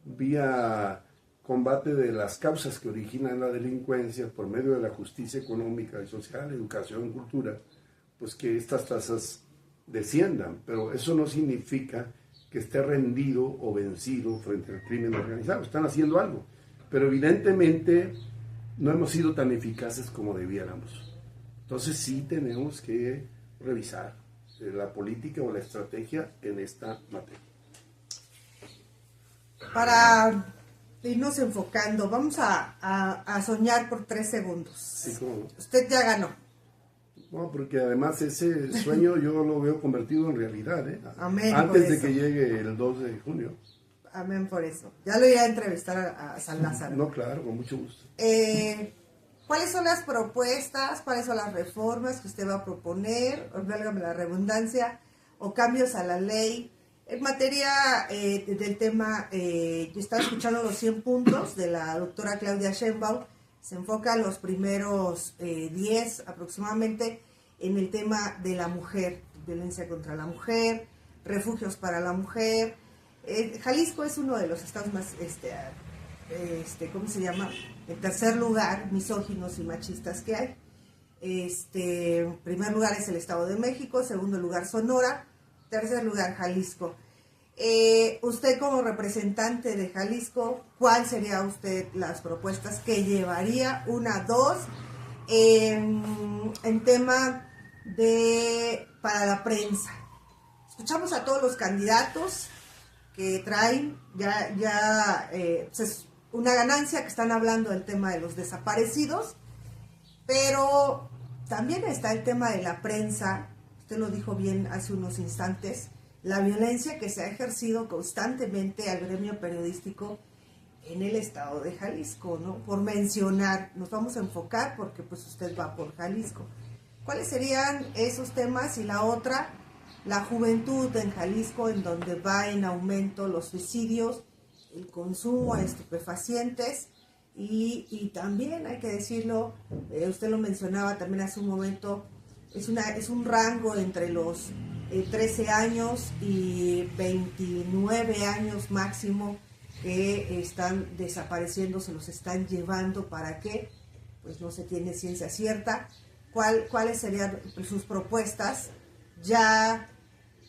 vía combate de las causas que originan la delincuencia por medio de la justicia económica y social, educación, cultura, pues que estas tasas desciendan. Pero eso no significa que esté rendido o vencido frente al crimen organizado. Están haciendo algo, pero evidentemente no hemos sido tan eficaces como debiéramos. Entonces sí tenemos que revisar la política o la estrategia en esta materia.
Para irnos enfocando. Vamos a soñar por 3 segundos.
Sí, cómo no.
Usted ya ganó.
No, porque además ese sueño yo lo veo convertido en realidad, ¿eh?
Amén.
Antes
por
de
eso.
que llegue el 2 de junio.
Amén por eso. Ya lo iré a entrevistar a San Lázaro.
No, claro, con mucho gusto.
¿Cuáles son las propuestas, cuáles son las reformas que usted va a proponer, o válgame la redundancia, o cambios a la ley? En materia del tema, yo estaba escuchando los 100 puntos de la doctora Claudia Sheinbaum. Se enfoca los primeros 10 aproximadamente en el tema de la mujer, violencia contra la mujer, refugios para la mujer. Jalisco es uno de los estados más, ¿cómo se llama? En tercer lugar, misóginos y machistas que hay. En primer lugar es el Estado de México, segundo lugar Sonora, tercer lugar Jalisco. Usted como representante de Jalisco, ¿cuál sería usted las propuestas que llevaría? 1, 2, en tema para la prensa. Escuchamos a todos los candidatos que traen pues es una ganancia que están hablando del tema de los desaparecidos, pero también está el tema de la prensa. Usted lo dijo bien hace unos instantes, la violencia que se ha ejercido constantemente al gremio periodístico en el estado de Jalisco, ¿no? Por mencionar, nos vamos a enfocar porque pues usted va por Jalisco. ¿Cuáles serían esos temas? Y la otra, la juventud en Jalisco, en donde va en aumento los suicidios, el consumo de estupefacientes y también hay que decirlo, usted lo mencionaba también hace un momento, es un rango entre los 13 años y 29 años máximo que están desapareciendo, se los están llevando. ¿Para qué? Pues no se tiene ciencia cierta. ¿Cuáles serían sus propuestas? Ya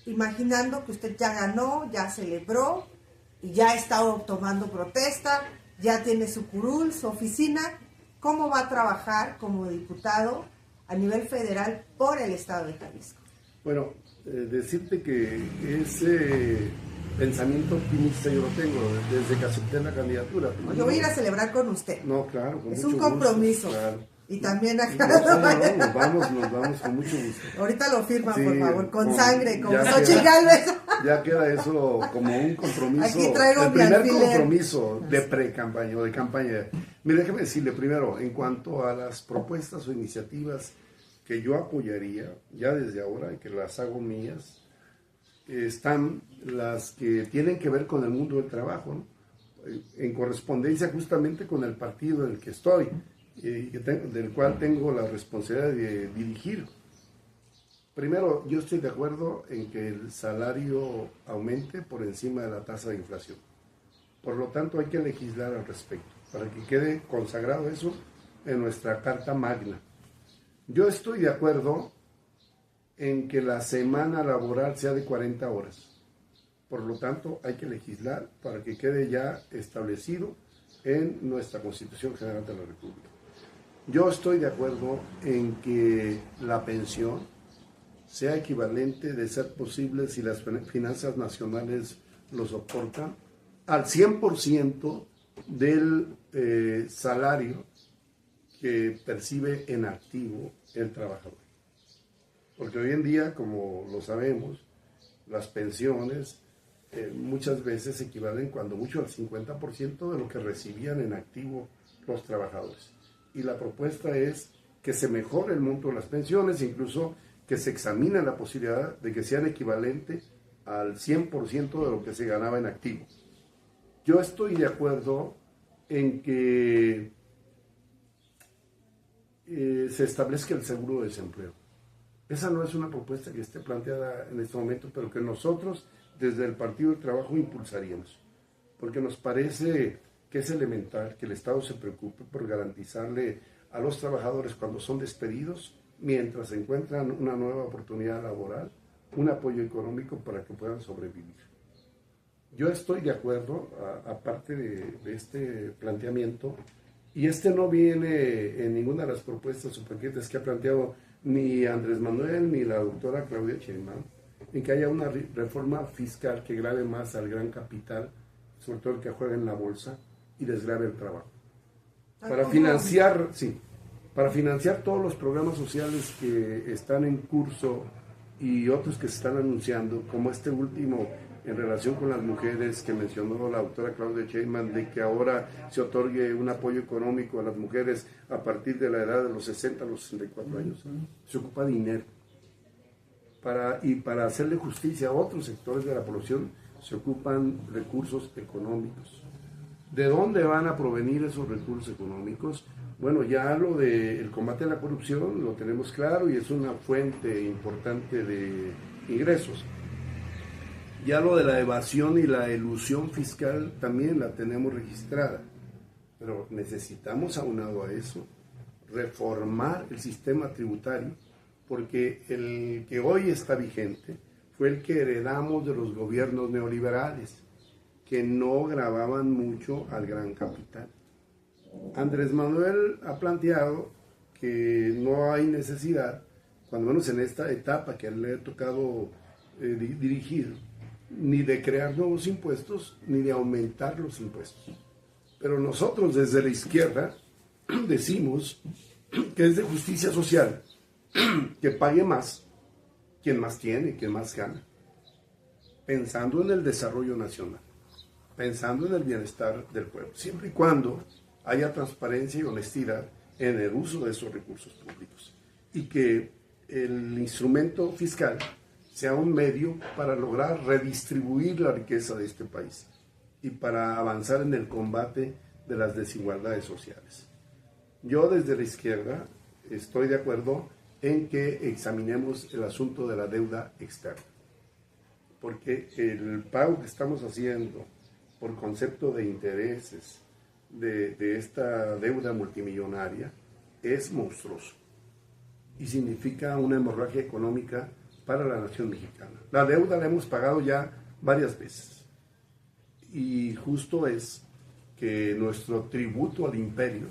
imaginando que usted ya ganó, ya celebró y ya está tomando protesta, ya tiene su curul, su oficina. ¿Cómo va a trabajar como diputado a nivel federal por el estado de Jalisco?
Bueno, decirte que ese pensamiento optimista yo lo tengo desde que acepté la candidatura.
Yo voy a ir a celebrar con usted.
No, claro, con
es
mucho
un compromiso.
gusto, claro.
Y también acá.
No, nos vamos con mucho gusto.
Ahorita lo firma,
Sí,
por favor, con sangre, como
ya
Xochitl Gálvez.
Ya queda eso como un compromiso.
Aquí traigo
el
mi
primer
alfiler.
compromiso de pre-campaña o de campaña. Mire, déjeme decirle primero, en cuanto a las propuestas o iniciativas que yo apoyaría, ya desde ahora, y que las hago mías, están las que tienen que ver con el mundo del trabajo, ¿no? En correspondencia justamente con el partido en el que estoy, del cual tengo la responsabilidad de dirigir. Primero, yo estoy de acuerdo en que el salario aumente por encima de la tasa de inflación. Por lo tanto, hay que legislar al respecto, para que quede consagrado eso en nuestra Carta Magna. Yo estoy de acuerdo en que la semana laboral sea de 40 horas. Por lo tanto, hay que legislar para que quede ya establecido en nuestra Constitución General de la República. Yo estoy de acuerdo en que la pensión sea equivalente, de ser posible, si las finanzas nacionales lo soportan, al 100% del salario que percibe en activo el trabajador. Porque hoy en día, como lo sabemos, las pensiones muchas veces equivalen cuando mucho al 50% de lo que recibían en activo los trabajadores. Y la propuesta es que se mejore el monto de las pensiones, incluso que se examine la posibilidad de que sean equivalentes al 100% de lo que se ganaba en activo. Yo estoy de acuerdo en que se establezca el seguro de desempleo. Esa no es una propuesta que esté planteada en este momento, pero que nosotros desde el Partido del Trabajo impulsaríamos, porque nos parece que es elemental que el Estado se preocupe por garantizarle a los trabajadores cuando son despedidos, mientras encuentran una nueva oportunidad laboral, un apoyo económico para que puedan sobrevivir. Yo estoy de acuerdo, aparte de este planteamiento, y este no viene en ninguna de las propuestas o paquetes que ha planteado ni Andrés Manuel ni la doctora Claudia Sheinbaum, en que haya una reforma fiscal que grave más al gran capital, sobre todo el que juega en la bolsa, y desgrave el trabajo. Para financiar, sí, para financiar todos los programas sociales que están en curso y otros que se están anunciando, como este último en relación con las mujeres que mencionó la doctora Claudia Sheinbaum, de que ahora se otorgue un apoyo económico a las mujeres a partir de la edad de los 60 a los 64 años. Se ocupa dinero. Para hacerle justicia a otros sectores de la población, se ocupan recursos económicos. ¿De dónde van a provenir esos recursos económicos? Bueno, ya lo del combate a la corrupción lo tenemos claro y es una fuente importante de ingresos. Ya lo de la evasión y la elusión fiscal también la tenemos registrada, pero necesitamos, aunado a eso, reformar el sistema tributario, porque el que hoy está vigente fue el que heredamos de los gobiernos neoliberales, que no gravaban mucho al gran capital. Andrés Manuel ha planteado que no hay necesidad, cuando menos en esta etapa que a él le ha tocado dirigir, ni de crear nuevos impuestos, ni de aumentar los impuestos. Pero nosotros desde la izquierda decimos que es de justicia social que pague más quien más tiene, quien más gana, pensando en el desarrollo nacional, pensando en el bienestar del pueblo, siempre y cuando haya transparencia y honestidad en el uso de esos recursos públicos y que el instrumento fiscal sea un medio para lograr redistribuir la riqueza de este país y para avanzar en el combate de las desigualdades sociales. Yo desde la izquierda estoy de acuerdo en que examinemos el asunto de la deuda externa, porque el pago que estamos haciendo por concepto de intereses de esta deuda multimillonaria es monstruoso y significa una hemorragia económica para la nación mexicana. La deuda la hemos pagado ya varias veces y justo es que nuestro tributo al imperio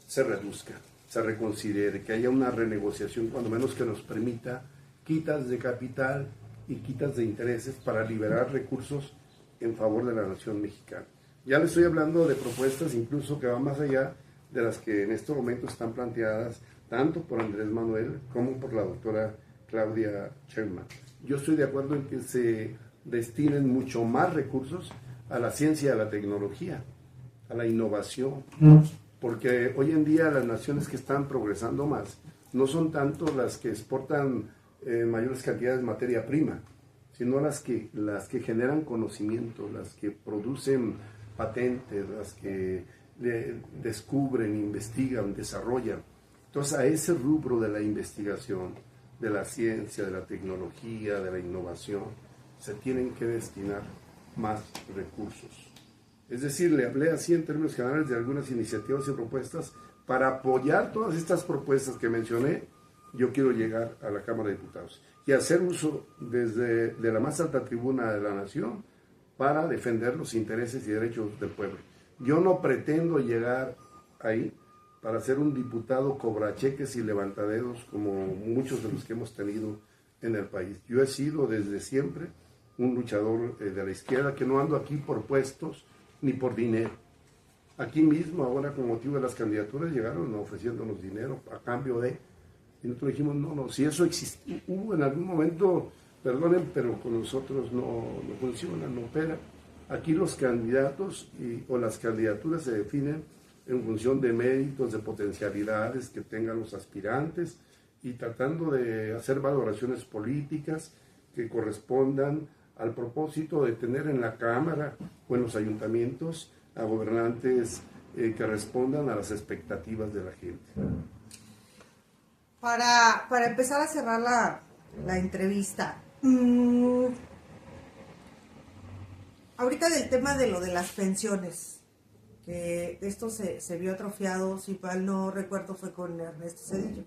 se reduzca, se reconsidere, que haya una renegociación cuando menos que nos permita quitas de capital y quitas de intereses para liberar recursos en favor de la nación mexicana. Ya le estoy hablando de propuestas incluso que van más allá de las que en este momento están planteadas tanto por Andrés Manuel como por la doctora Claudia Sheinbaum. Yo estoy de acuerdo en que se destinen mucho más recursos a la ciencia y a la tecnología, a la innovación, porque hoy en día las naciones que están progresando más no son tanto las que exportan mayores cantidades de materia prima, sino las que generan conocimiento, las que producen patentes, las que descubren, investigan, desarrollan. Entonces a ese rubro de la investigación, de la ciencia, de la tecnología, de la innovación, se tienen que destinar más recursos. Es decir, le hablé así en términos generales de algunas iniciativas y propuestas. Para apoyar todas estas propuestas que mencioné, yo quiero llegar a la Cámara de Diputados y hacer uso desde la más alta tribuna de la nación para defender los intereses y derechos del pueblo. Yo no pretendo llegar ahí para ser un diputado cobracheques y levantaderos como muchos de los que hemos tenido en el país. Yo he sido desde siempre un luchador de la izquierda, que no ando aquí por puestos ni por dinero. Aquí mismo, ahora con motivo de las candidaturas, llegaron ofreciéndonos dinero a cambio de... Y nosotros dijimos, no, si eso existió, hubo en algún momento, perdonen, pero con nosotros no funciona, no opera. Aquí los candidatos o las candidaturas se definen en función de méritos, de potencialidades que tengan los aspirantes y tratando de hacer valoraciones políticas que correspondan al propósito de tener en la Cámara o en los ayuntamientos a gobernantes que respondan a las expectativas de la gente.
Para empezar a cerrar la entrevista, ahorita del tema de lo de las pensiones, que esto se vio atrofiado, si mal no recuerdo, fue con Ernesto Zedillo.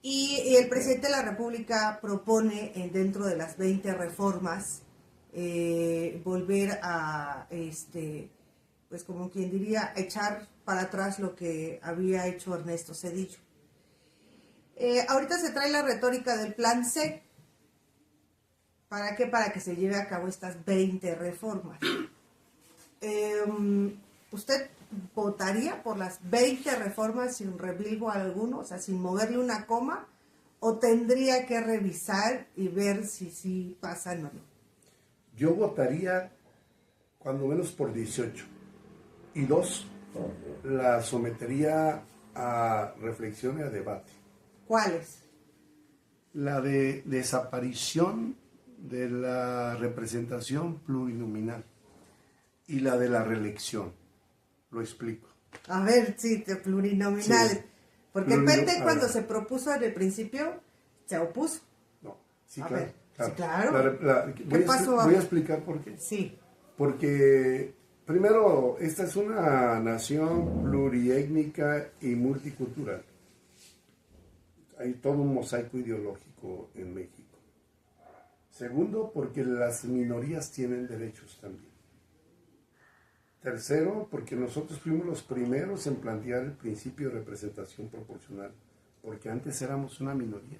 Y el presidente de la República propone, dentro de las 20 reformas, volver a, pues como quien diría, echar para atrás lo que había hecho Ernesto Zedillo. Ahorita se trae la retórica del plan C. ¿Para qué? Para que se lleve a cabo estas 20 reformas. ¿usted votaría por las 20 reformas sin rebligo alguno, o sea, sin moverle una coma, o tendría que revisar y ver si sí pasan o no?
Yo votaría cuando menos por 18. Y 2, la sometería a reflexión y a debate.
¿Cuáles?
La de desaparición de la representación plurinominal y la de la reelección. Lo explico.
A ver, sí, de plurinominales.
Sí.
Porque el PT cuando se propuso en el principio, se opuso.
No, sí,
A
claro.
ver, sí, claro.
¿Qué pasó? Voy a explicar por qué.
Sí.
Porque, primero, esta es una nación pluriétnica y multicultural. Hay todo un mosaico ideológico en México. Segundo, porque las minorías tienen derechos también. Tercero, porque nosotros fuimos los primeros en plantear el principio de representación proporcional, porque antes éramos una minoría,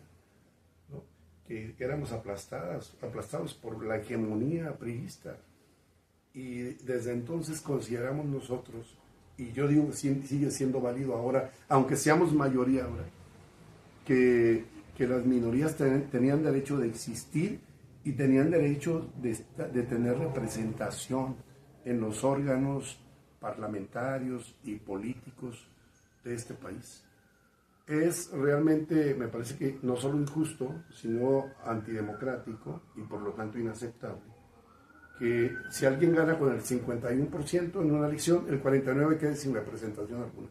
¿no? Que éramos aplastados por la hegemonía priista. Y desde entonces consideramos nosotros, y yo digo que sigue siendo válido ahora, aunque seamos mayoría ahora, que las minorías tenían derecho de existir y tenían derecho de tener representación en los órganos parlamentarios y políticos de este país. Es realmente, me parece que no solo injusto, sino antidemocrático y por lo tanto inaceptable, que si alguien gana con el 51% en una elección, el 49% quede sin representación alguna.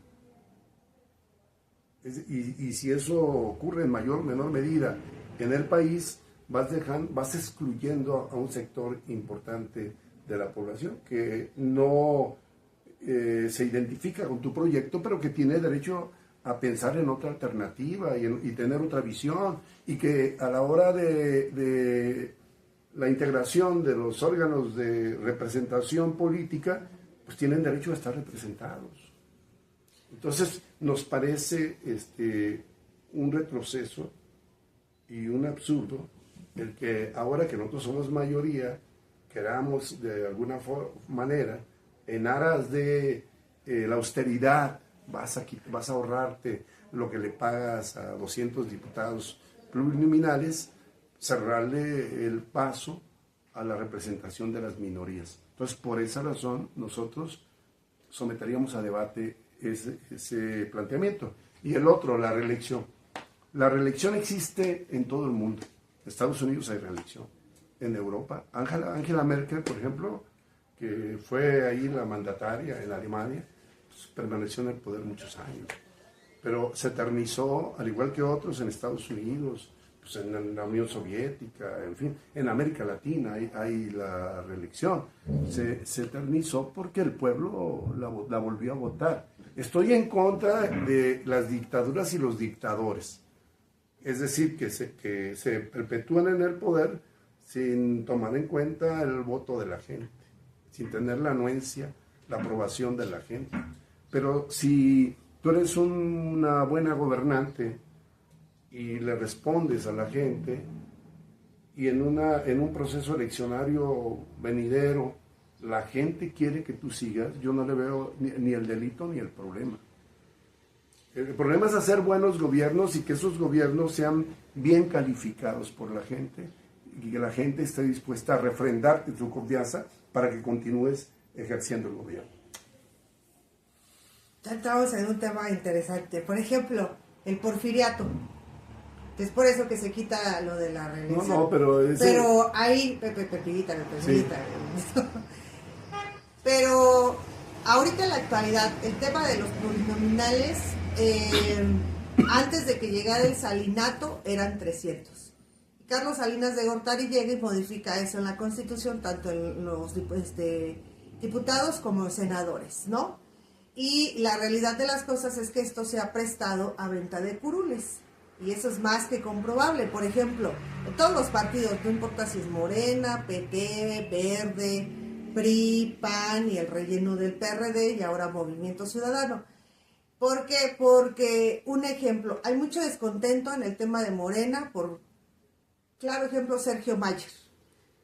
Y si eso ocurre en mayor o menor medida en el país, vas excluyendo a un sector importante de la población que no se identifica con tu proyecto, pero que tiene derecho a pensar en otra alternativa y tener otra visión, y que a la hora de la integración de los órganos de representación política, pues tienen derecho a estar representados. Entonces, nos parece un retroceso y un absurdo el que ahora que nosotros somos mayoría, queramos de alguna manera, en aras de la austeridad, vas a ahorrarte lo que le pagas a 200 diputados plurinominales, cerrarle el paso a la representación de las minorías. Entonces, por esa razón, nosotros someteríamos a debate ese planteamiento. Y el otro, la reelección. La reelección existe en todo el mundo. En Estados Unidos hay reelección. En Europa, Angela Merkel, por ejemplo, que fue ahí la mandataria en Alemania, pues, permaneció en el poder muchos años. Pero se eternizó, al igual que otros en Estados Unidos, pues en la Unión Soviética, en fin, en América Latina hay la reelección. Se eternizó porque el pueblo la volvió a votar. Estoy en contra de las dictaduras y los dictadores. Es decir, que se perpetúan en el poder sin tomar en cuenta el voto de la gente, sin tener la anuencia, la aprobación de la gente. Pero si tú eres una buena gobernante y le respondes a la gente, y en un proceso eleccionario venidero la gente quiere que tú sigas, yo no le veo ni el delito ni el problema. El problema es hacer buenos gobiernos y que esos gobiernos sean bien calificados por la gente y que la gente esté dispuesta a refrendarte su confianza para que continúes ejerciendo el gobierno.
Ya entramos en un tema interesante. Por ejemplo, el porfiriato. Es por eso que se quita lo de la reelección.
No, pero...
Pero ahí... Pepita. Sí. Pero ahorita en la actualidad, el tema de los plurinominales, antes de que llegara el salinato, eran 300. Carlos Salinas de Gortari llega y modifica eso en la Constitución, tanto en los diputados como senadores, ¿no? Y la realidad de las cosas es que esto se ha prestado a venta de curules. Y eso es más que comprobable. Por ejemplo, en todos los partidos, no importa si es Morena, PT, Verde, PRI, PAN y el relleno del PRD y ahora Movimiento Ciudadano. ¿Por qué? Porque, un ejemplo, hay mucho descontento en el tema de Morena por, claro ejemplo, Sergio Mayer.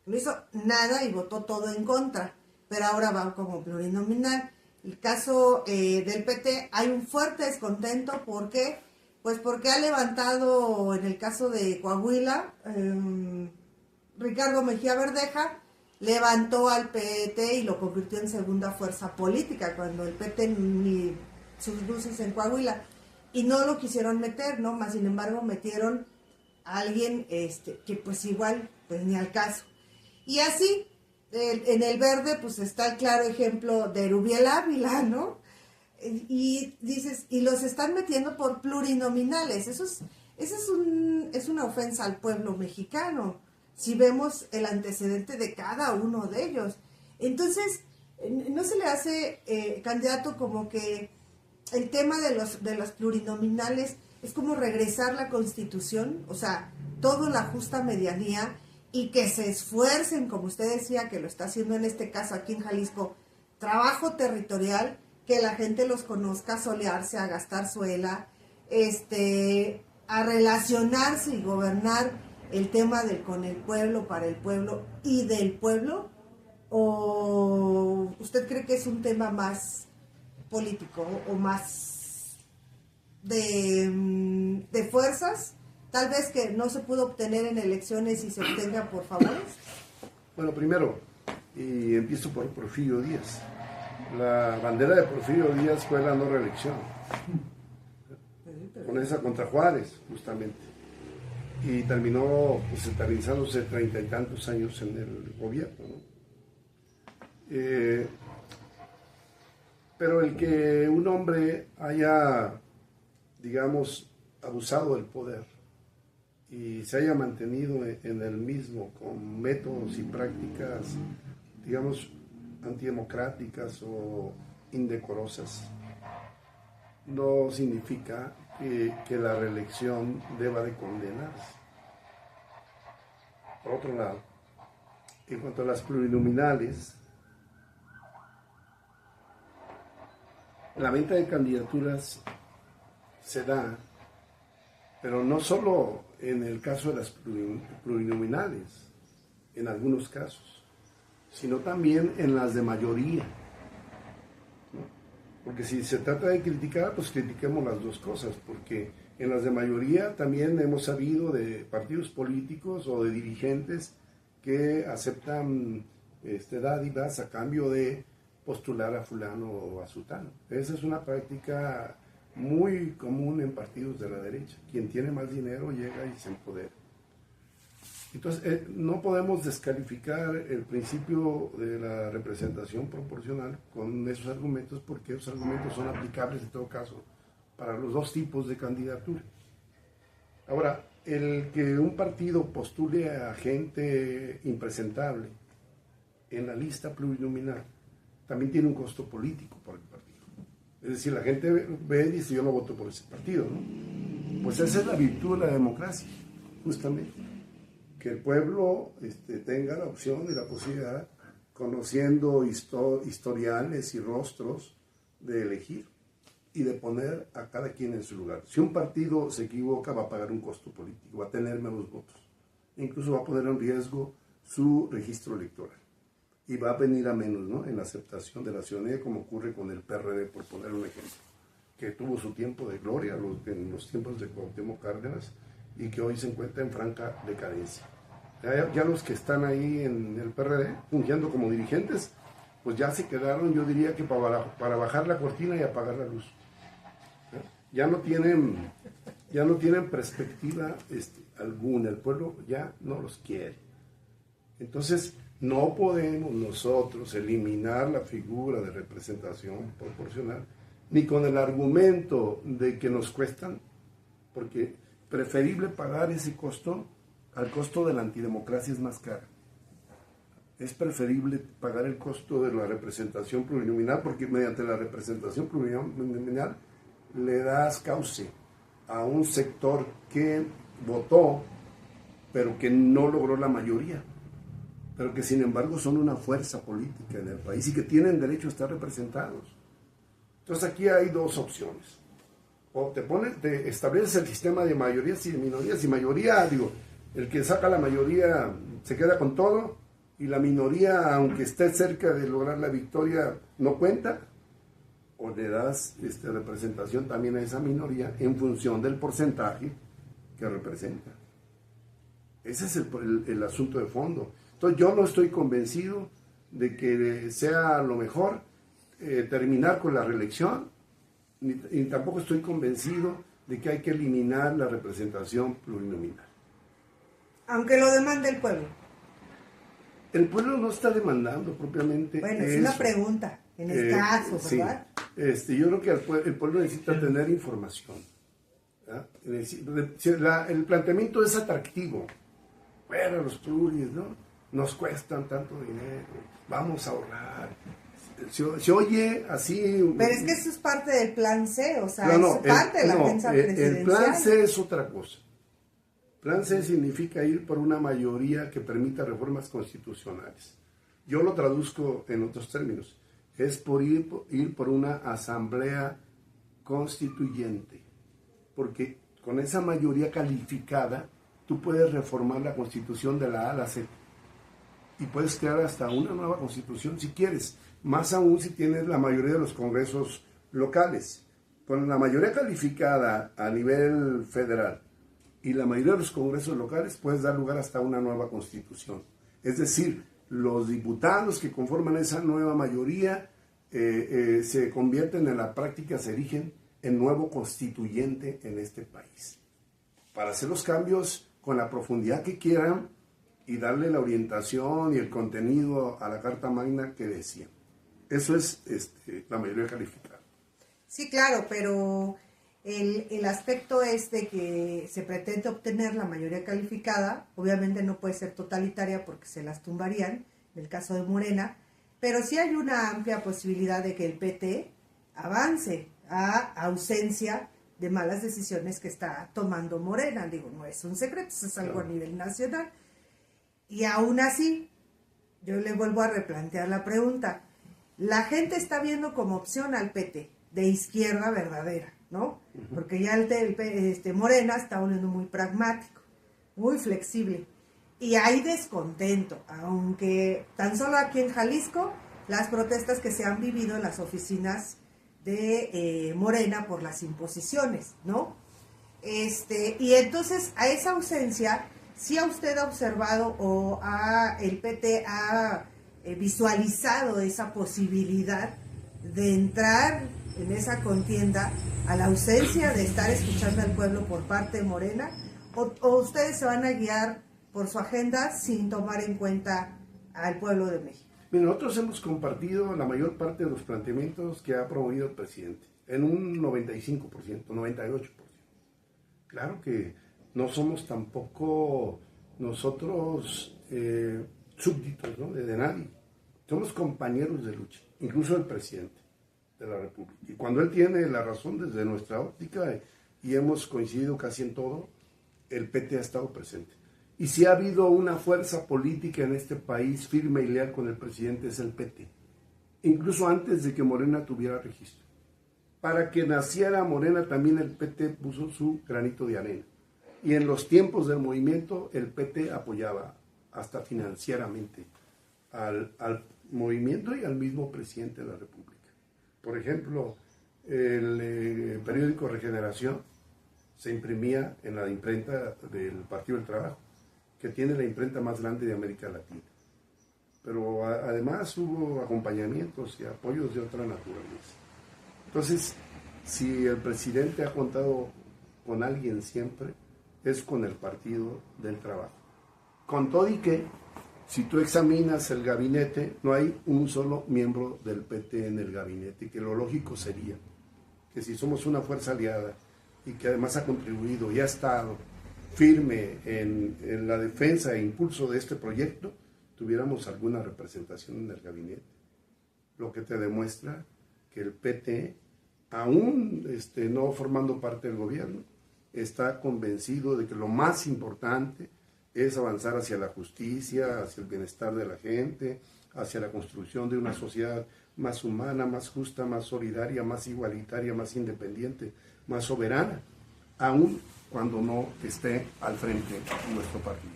No hizo nada y votó todo en contra. pero ahora va como plurinominal. El caso del PT, hay un fuerte descontento, ¿por qué? Pues porque ha levantado, en el caso de Coahuila, Ricardo Mejía Verdeja levantó al PT y lo convirtió en segunda fuerza política, cuando el PT ni sus luces en Coahuila, y no lo quisieron meter, ¿no? Más sin embargo metieron a alguien que pues igual, pues ni al caso. Y así, en el verde, pues está el claro ejemplo de Erubiel Ávila, ¿no? Y dices, y los están metiendo por plurinominales. Eso es una ofensa al pueblo mexicano, si vemos el antecedente de cada uno de ellos. Entonces, no se le hace, candidato, como que el tema de los plurinominales es como regresar la Constitución, o sea, todo en la justa medianía, y que se esfuercen, como usted decía, que lo está haciendo en este caso aquí en Jalisco, trabajo territorial, que la gente los conozca, a solearse, a gastar suela, a relacionarse y gobernar el tema con el pueblo, para el pueblo y del pueblo. ¿O usted cree que es un tema más político o más de fuerzas? Tal vez que no se pudo obtener en elecciones y se obtenga por favores.
Bueno, primero, y empiezo por Porfirio Díaz. La bandera de Porfirio Díaz fue la no reelección, con esa contra Juárez, justamente. Y terminó pues eternizándose 30 y tantos años en el gobierno, ¿no? Pero el que un hombre haya, digamos, abusado del poder y se haya mantenido en el mismo con métodos y prácticas, digamos, antidemocráticas o indecorosas, no significa que la reelección deba de condenarse. Por otro lado, en cuanto a las plurinominales, la venta de candidaturas se da, pero no solo en el caso de las plurinominales, en algunos casos, sino también en las de mayoría, ¿no? Porque si se trata de criticar, pues critiquemos las dos cosas, porque en las de mayoría también hemos sabido de partidos políticos o de dirigentes que aceptan dádivas a cambio de postular a fulano o a sutano. Esa es una práctica muy común en partidos de la derecha. Quien tiene más dinero llega y se empodera. Entonces, no podemos descalificar el principio de la representación proporcional con esos argumentos, porque esos argumentos son aplicables en todo caso para los dos tipos de candidatura. Ahora, el que un partido postule a gente impresentable en la lista plurinominal también tiene un costo político para el partido. Es decir, la gente ve y dice, yo no voto por ese partido, ¿no? Pues esa es la virtud de la democracia, justamente. Que el pueblo tenga la opción y la posibilidad, conociendo historiales y rostros, de elegir y de poner a cada quien en su lugar. Si un partido se equivoca, va a pagar un costo político, va a tener menos votos. Incluso va a poner en riesgo su registro electoral. Y va a venir a menos, ¿no?, en la aceptación de la ciudadanía, como ocurre con el PRD, por poner un ejemplo, que tuvo su tiempo de gloria en los tiempos de Cuauhtémoc Cárdenas y que hoy se encuentra en franca decadencia. Ya los que están ahí en el PRD, fungiendo como dirigentes, pues ya se quedaron, yo diría que para bajar la cortina y apagar la luz. Ya no tienen perspectiva alguna, el pueblo ya no los quiere. Entonces, no podemos nosotros eliminar la figura de representación proporcional, ni con el argumento de que nos cuestan, porque preferible pagar ese costo al costo de la antidemocracia es más cara. Es preferible pagar el costo de la representación plurinominal, porque mediante la representación plurinominal le das cauce a un sector que votó, pero que no logró la mayoría, pero que sin embargo son una fuerza política en el país y que tienen derecho a estar representados. Entonces aquí hay dos opciones. O te estableces el sistema de mayorías y de minorías, y mayoría, el que saca la mayoría se queda con todo, y la minoría, aunque esté cerca de lograr la victoria, no cuenta, o le das representación también a esa minoría en función del porcentaje que representa. Ese es el asunto de fondo. Entonces yo no estoy convencido de que sea lo mejor terminar con la reelección, ni tampoco estoy convencido de que hay que eliminar la representación plurinominal.
Aunque lo demande el pueblo.
El pueblo no está demandando propiamente.
Bueno, es una pregunta, en el caso, ¿verdad?
Sí. Yo creo que el pueblo necesita tener información. El planteamiento es atractivo. Bueno, los pluris, ¿no? Nos cuestan tanto dinero, vamos a ahorrar. Se oye así.
Pero es que eso es parte del plan C, o sea, es parte de la agenda presidencial.
El plan C es otra cosa. Plan C significa ir por una mayoría que permita reformas constitucionales. Yo lo traduzco en otros términos. Es por ir por una asamblea constituyente. Porque con esa mayoría calificada, tú puedes reformar la constitución de la A a la Z. Y puedes crear hasta una nueva constitución si quieres. Más aún si tienes la mayoría de los congresos locales. Con la mayoría calificada a nivel federal y la mayoría de los congresos locales puedes dar lugar hasta una nueva constitución. Es decir, los diputados que conforman esa nueva mayoría se convierten en la práctica, se erigen en nuevo constituyente en este país. Para hacer los cambios con la profundidad que quieran y darle la orientación y el contenido a la Carta Magna que decían. Eso es la mayoría calificada.
Sí, claro, pero el aspecto es de que se pretende obtener la mayoría calificada. Obviamente no puede ser totalitaria porque se las tumbarían, en el caso de Morena, pero sí hay una amplia posibilidad de que el PT avance a ausencia de malas decisiones que está tomando Morena. Digo, no es un secreto, eso es algo a nivel nacional. Y aún así, yo le vuelvo a replantear la pregunta. La gente está viendo como opción al PT, de izquierda verdadera, ¿no? Porque ya Morena está volviendo muy pragmático, muy flexible. Y hay descontento, aunque tan solo aquí en Jalisco, las protestas que se han vivido en las oficinas de Morena por las imposiciones, ¿no? Y entonces a esa ausencia, si a usted ha observado o el PT ha visualizado esa posibilidad de entrar en esa contienda a la ausencia de estar escuchando al pueblo por parte de Morena, o ustedes se van a guiar por su agenda sin tomar en cuenta al pueblo de México.
Mira, nosotros hemos compartido la mayor parte de los planteamientos que ha promovido el presidente, en un 95%, 98%. Claro que no somos tampoco nosotros súbditos, ¿no? de nadie. Somos compañeros de lucha, incluso el presidente de la República. Y cuando él tiene la razón desde nuestra óptica, y hemos coincidido casi en todo, el PT ha estado presente. Y si ha habido una fuerza política en este país firme y leal con el presidente, es el PT. Incluso antes de que Morena tuviera registro. Para que naciera Morena también el PT puso su granito de arena. Y en los tiempos del movimiento el PT apoyaba hasta financieramente al movimiento y al mismo presidente de la República. Por ejemplo, el periódico Regeneración se imprimía en la imprenta del Partido del Trabajo, que tiene la imprenta más grande de América Latina. Pero además hubo acompañamientos y apoyos de otra naturaleza. Entonces, si el presidente ha contado con alguien siempre, es con el Partido del Trabajo. Con todo y que, si tú examinas el gabinete, no hay un solo miembro del PT en el gabinete, que lo lógico sería que si somos una fuerza aliada y que además ha contribuido y ha estado firme en la defensa e impulso de este proyecto, tuviéramos alguna representación en el gabinete. Lo que te demuestra que el PT, aún no formando parte del gobierno, está convencido de que lo más importante es avanzar hacia la justicia, hacia el bienestar de la gente, hacia la construcción de una sociedad más humana, más justa, más solidaria, más igualitaria, más independiente, más soberana, aún cuando no esté al frente nuestro partido.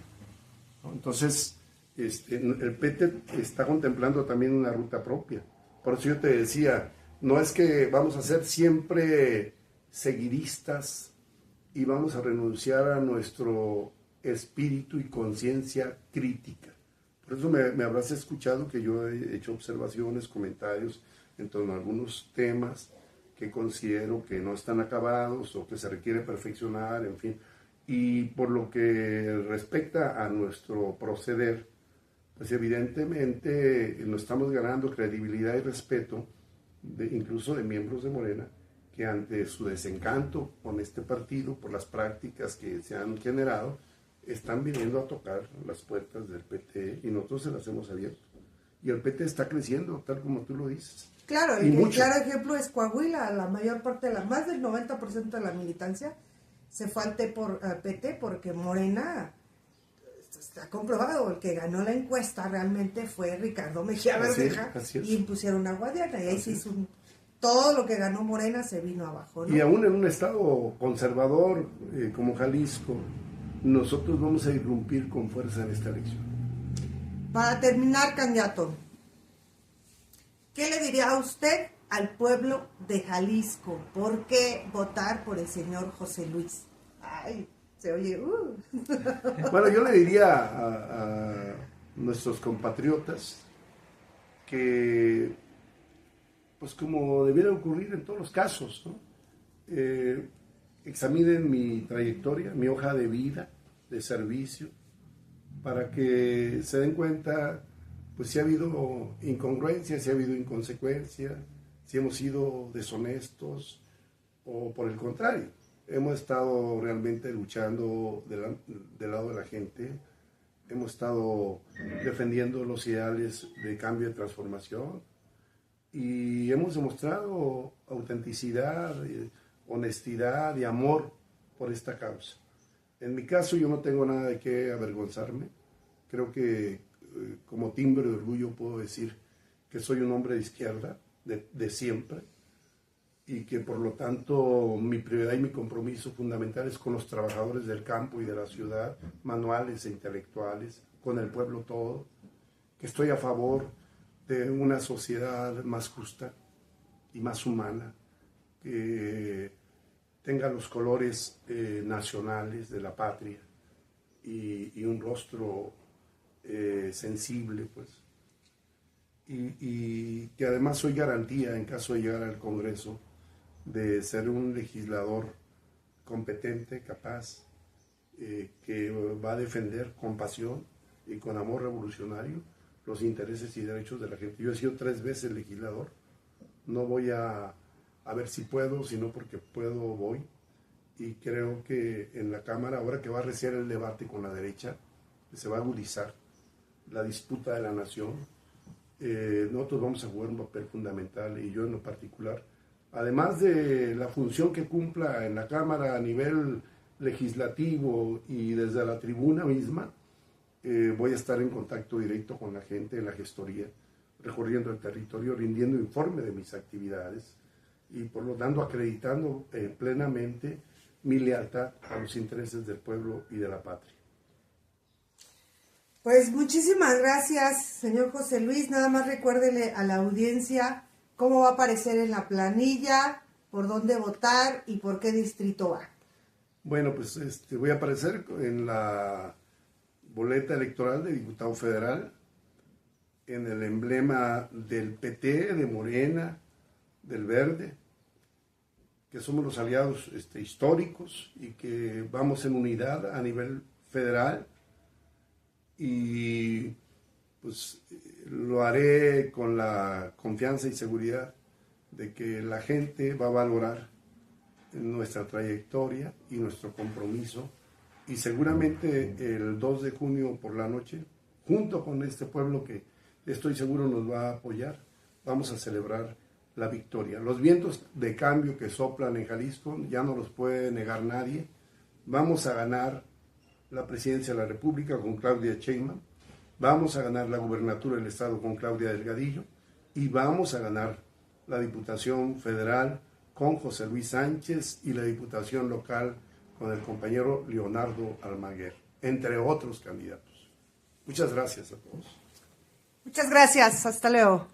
Entonces, el PT está contemplando también una ruta propia. Por eso yo te decía, no es que vamos a ser siempre seguidistas y vamos a renunciar a nuestro espíritu y conciencia crítica. Por eso me habrás escuchado que yo he hecho observaciones, comentarios en torno a algunos temas que considero que no están acabados o que se requiere perfeccionar, en fin. Y por lo que respecta a nuestro proceder, pues evidentemente nos estamos ganando credibilidad y respeto, incluso de miembros de Morena, que ante su desencanto con este partido, por las prácticas que se han generado, están viniendo a tocar las puertas del PT y nosotros se las hemos abierto. Y el PT está creciendo, tal como tú lo dices.
Claro, el claro ejemplo es Coahuila. La mayor parte, más del 90% de la militancia se fue al PT porque Morena, está comprobado, el que ganó la encuesta realmente fue Ricardo Mejía Verdeja y impusieron a Guadiana. Y ahí se hizo todo lo que ganó Morena se vino abajo, ¿no?
Y aún en un estado conservador como Jalisco, nosotros vamos a irrumpir con fuerza en esta elección.
Para terminar, candidato, ¿qué le diría a usted al pueblo de Jalisco? ¿Por qué votar por el señor José Luis? Ay, se oye.
Bueno, yo le diría a nuestros compatriotas que, pues como debiera ocurrir en todos los casos, ¿no? Examinen mi trayectoria, mi hoja de vida, de servicio, para que se den cuenta, pues si ha habido incongruencia, si ha habido inconsecuencia, si hemos sido deshonestos o por el contrario, hemos estado realmente luchando del lado de la gente, hemos estado defendiendo los ideales de cambio y transformación y hemos demostrado autenticidad, honestidad y amor por esta causa. En mi caso yo no tengo nada de qué avergonzarme. Creo que como timbre de orgullo puedo decir que soy un hombre de izquierda, de siempre, y que por lo tanto mi prioridad y mi compromiso fundamental es con los trabajadores del campo y de la ciudad, manuales e intelectuales, con el pueblo todo, que estoy a favor de una sociedad más justa y más humana, que tenga los colores nacionales de la patria y un rostro sensible, pues, y que además soy garantía en caso de llegar al Congreso de ser un legislador competente, capaz, que va a defender con pasión y con amor revolucionario los intereses y derechos de la gente. Yo he sido 3 veces legislador, no voy a ver si puedo, sino porque puedo voy, y creo que en la Cámara, ahora que va a reciar el debate con la derecha, se va a agudizar la disputa de la nación, nosotros vamos a jugar un papel fundamental, y yo en lo particular, además de la función que cumpla en la Cámara a nivel legislativo y desde la tribuna misma, voy a estar en contacto directo con la gente en la gestoría, recorriendo el territorio, rindiendo informe de mis actividades y por lo tanto acreditando plenamente mi lealtad a los intereses del pueblo y de la patria.
Pues muchísimas gracias, señor José Luis. Nada más recuérdele a la audiencia cómo va a aparecer en la planilla, por dónde votar y por qué distrito va.
Bueno, pues voy a aparecer en la boleta electoral de diputado federal, en el emblema del PT, de Morena, del Verde, que somos los aliados históricos y que vamos en unidad a nivel federal, y pues lo haré con la confianza y seguridad de que la gente va a valorar nuestra trayectoria y nuestro compromiso, y seguramente el 2 de junio por la noche, junto con este pueblo que estoy seguro nos va a apoyar, vamos a celebrar la victoria. Los vientos de cambio que soplan en Jalisco ya no los puede negar nadie. Vamos a ganar la presidencia de la República con Claudia Sheinbaum, vamos a ganar la gubernatura del estado con Claudia Delgadillo, y vamos a ganar la Diputación Federal con José Luis Sánchez y la Diputación Local con el compañero Leonardo Almaguer, entre otros candidatos. Muchas gracias a todos.
Muchas gracias. Hasta luego.